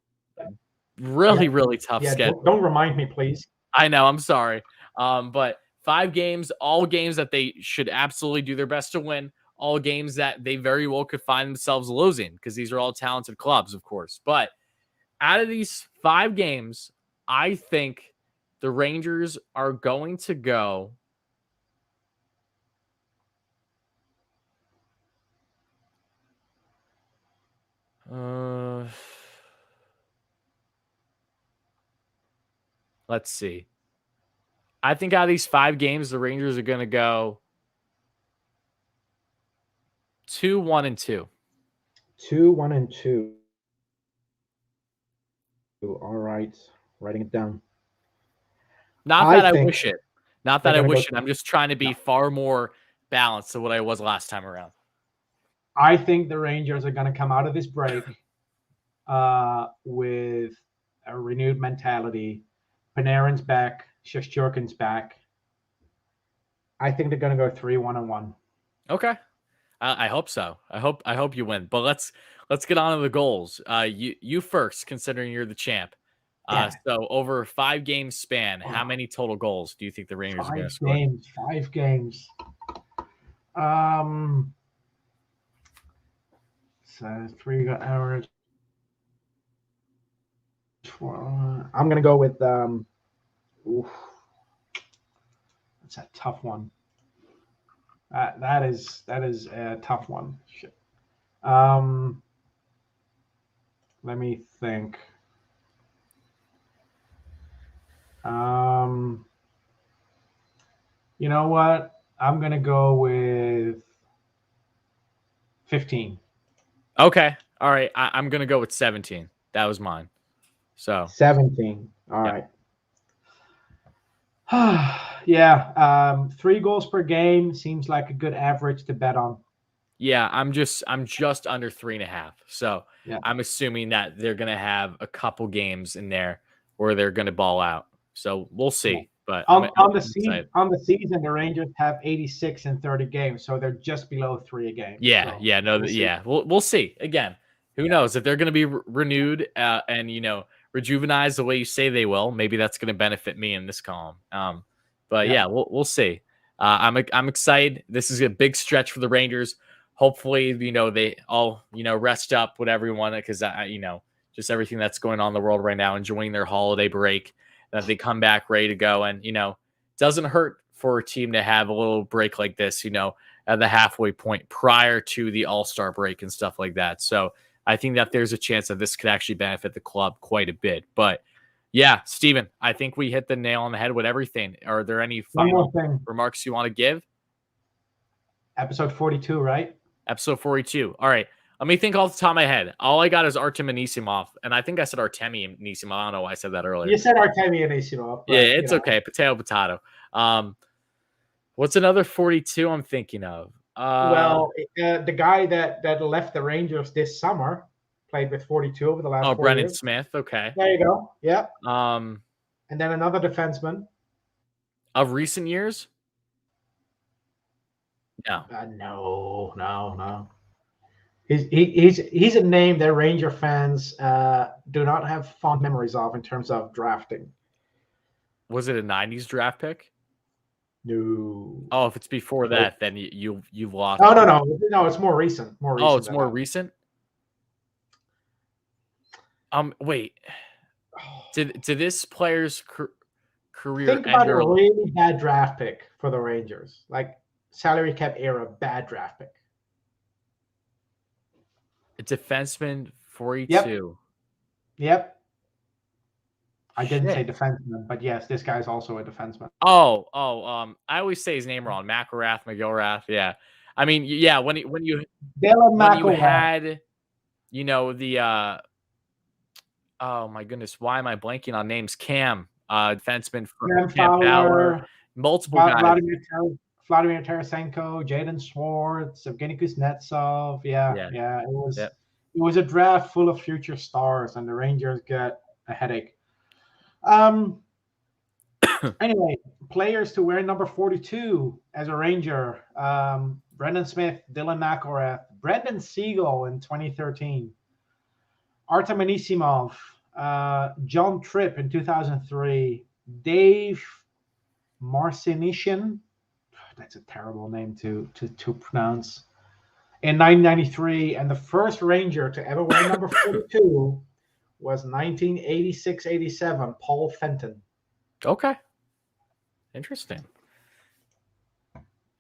really tough schedule. Don't remind me, please. I know, I'm sorry. But 5 games, all games that they should absolutely do their best to win, all games that they very well could find themselves losing, because these are all talented clubs, of course. But out of these 5 games, I think the Rangers are going to go let's see. I think out of these 5 games, the Rangers are going to go 2-1-2. 2-1-2. All right, writing it down. Not that I wish it. Not that I wish it. I'm just trying to be far more balanced than what I was last time around. I think the Rangers are going to come out of this break with a renewed mentality. Panarin's back. Shesterkin's back. I think they're going to go 3-1-1. Okay, I hope so. I hope you win. But let's get on to the goals. You first, considering you're the champ. So over a 5-game span, how many total goals do you think the Rangers are going to score? 5 games. So 3 got average. I'm going to go with that's a tough one. That is a tough one. Shit. Let me think. You know what? I'm gonna go with 15. Okay. All right. I'm gonna go with 17. That was mine. So 17. All right. Yeah. 3 goals per game seems like a good average to bet on. Yeah, I'm just under 3.5. So I'm assuming that they're gonna have a couple games in there where they're gonna ball out. So we'll see. But on the season, the Rangers have 86 in 30 games, so they're just below 3 a game. Yeah, so we'll see. Again, who knows if they're going to be renewed and rejuvenized the way you say they will. Maybe that's going to benefit me in this column. But we'll see. I'm excited. This is a big stretch for the Rangers. Hopefully, they all rest up with everyone because just everything that's going on in the world right now, enjoying their holiday break. That they come back ready to go. And, it doesn't hurt for a team to have a little break like this, at the halfway point prior to the All-Star break and stuff like that. So I think that there's a chance that this could actually benefit the club quite a bit. But yeah, Steven, I think we hit the nail on the head with everything. Are there any final remarks you want to give? Episode 42, right? Episode 42. All right. Let me think off the top of my head. All I got is Artem Anisimov, and I think I said Artemi Anisimov. I don't know why I said that earlier. You said Artemi Anisimov. Yeah, it's okay. Potato. What's another 42 I'm thinking of? The guy that left the Rangers this summer played with 42 over the last 4 years. Brendan Smith. Okay. There you go. Yeah. And then another defenseman. Of recent years? No. No. He's a name that Ranger fans do not have fond memories of in terms of drafting. Was it a 90s draft pick? No. Oh, if it's before that, then you've lost. No, it's more recent. Oh, it's more recent? Wait. Did this player's career think about a really bad draft pick for the Rangers, like salary cap era bad draft pick. A defenseman, 42. Yep. I didn't say defenseman, but yes, this guy's also a defenseman. I always say his name wrong. McIlrath. Yeah. I mean, yeah, when you had, the oh my goodness, why am I blanking on names? Cam, defenseman for Cam Fowler, multiple guys. Vladimir Tarasenko, Jaden Schwartz, Evgeny Kuznetsov. Yeah. It was a draft full of future stars, and the Rangers get a headache. Anyway, players to wear number 42 as a Ranger: Brendan Smith, Dylan McIlrath, Brendan Siegel in 2013, Artem Anisimov, John Tripp in 2003, Dave Marcinishin. That's a terrible name to pronounce. In 1993, and the first Ranger to ever wear number 42 was 1986-87, Paul Fenton. Okay. Interesting.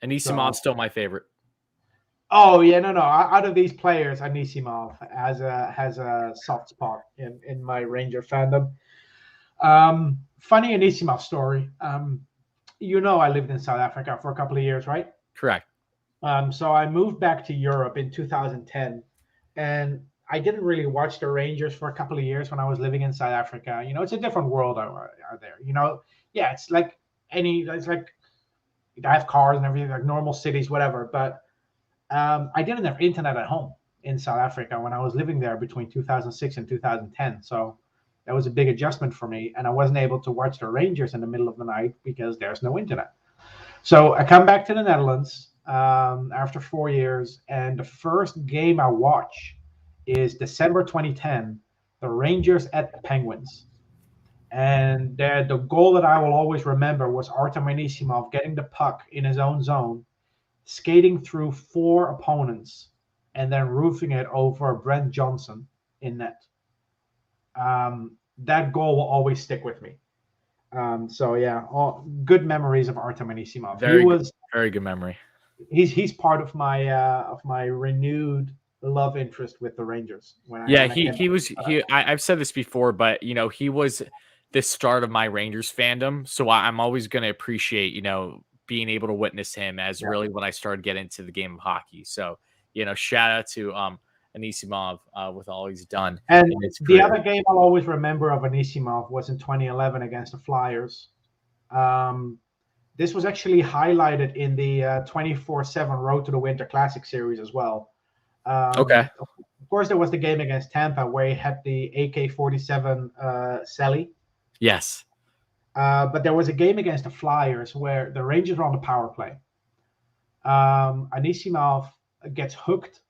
Anisimov still my favorite. Oh yeah, no. Out of these players, Anisimov has a soft spot in my Ranger fandom. Funny Anisimov story. I lived in South Africa for a couple of years, right? Correct. So I moved back to Europe in 2010, and I didn't really watch the Rangers for a couple of years when I was living in South Africa. You know, it's a different world out there. You know, yeah, it's like it's like I have cars and everything, like normal cities, whatever. But I didn't have internet at home in South Africa when I was living there between 2006 and 2010. So that was a big adjustment for me, and I wasn't able to watch the Rangers in the middle of the night because there's no internet. So I come back to the Netherlands after 4 years, and the first game I watch is December 2010, the Rangers at the Penguins. And the goal that I will always remember was Artem Anisimov getting the puck in his own zone, skating through 4 opponents, and then roofing it over Brent Johnson in net. That goal will always stick with me. So yeah, all good memories of Artem Anisimov. Very good memory. He's part of my renewed love interest with the Rangers. I've said this before, but you know, he was the start of my Rangers fandom. So I'm always going to appreciate, you know, being able to witness him as really when I started getting into the game of hockey. So, you know, shout out to Anisimov with all he's done. And the other game I'll always remember of Anisimov was in 2011 against the Flyers. This was actually highlighted in the 24/7 Road to the Winter Classic series as well. Okay. Of course, there was the game against Tampa where he had the AK-47 Sally. Yes. But there was a game against the Flyers where the Rangers were on the power play. Anisimov gets hooked.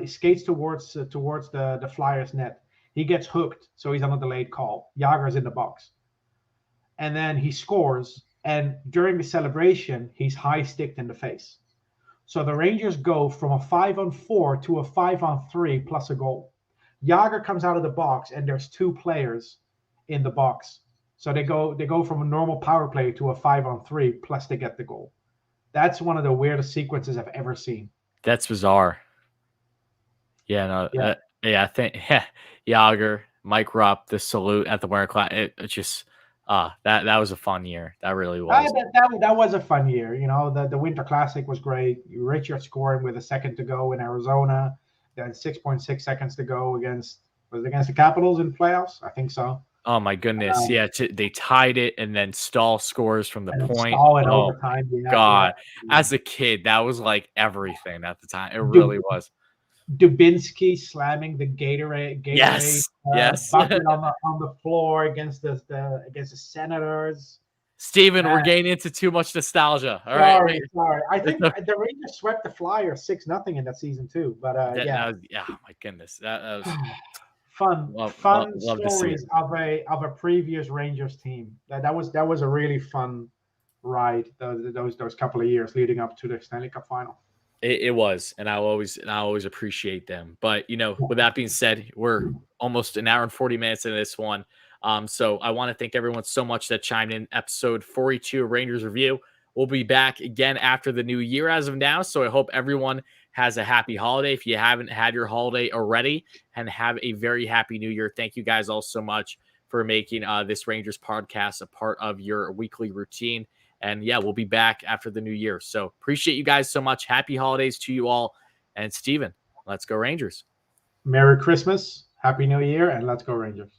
He skates towards the Flyers net. He gets hooked, so he's on a delayed call. Jágr's in the box. And then he scores, and during the celebration, he's high-sticked in the face. So the Rangers go from a 5-on-4 to a 5-on-3 plus a goal. Jágr comes out of the box, and there's 2 players in the box. So they go from a normal power play to a 5-on-3 plus they get the goal. That's one of the weirdest sequences I've ever seen. That's bizarre. Yeah, no, I think Jágr, Mike Rupp, the salute at the Winter Class. It just that was a fun year. That really was. That was a fun year. You know, the Winter Classic was great. Richard scoring with a second to go in Arizona. Then 6.6 seconds to go against the Capitals in playoffs. I think so. Oh my goodness! They tied it, and then Stahl scores from the point. Overtime. God, as a kid, that was like everything at the time. It really was. Dubinsky slamming the Gatorade yes. bucket on the floor against the Senators. Steven, we're getting into too much nostalgia. Sorry. I think the Rangers swept the Flyers 6-0 in that season too. But oh my goodness, that was fun stories of a previous Rangers team. That was a really fun ride. Those couple of years leading up to the Stanley Cup final. It was, and I always appreciate them. But you know, with that being said, we're almost an hour and 40 minutes into this one. So I want to thank everyone so much that chimed in. Episode 42 of Rangers Review. We'll be back again after the new year as of now. So I hope everyone has a happy holiday. If you haven't had your holiday already, and have a very happy new year. Thank you guys all so much for making this Rangers podcast a part of your weekly routine. And yeah, we'll be back after the new year. So appreciate you guys so much. Happy holidays to you all. And Steven, let's go Rangers. Merry Christmas, Happy New Year, and let's go Rangers.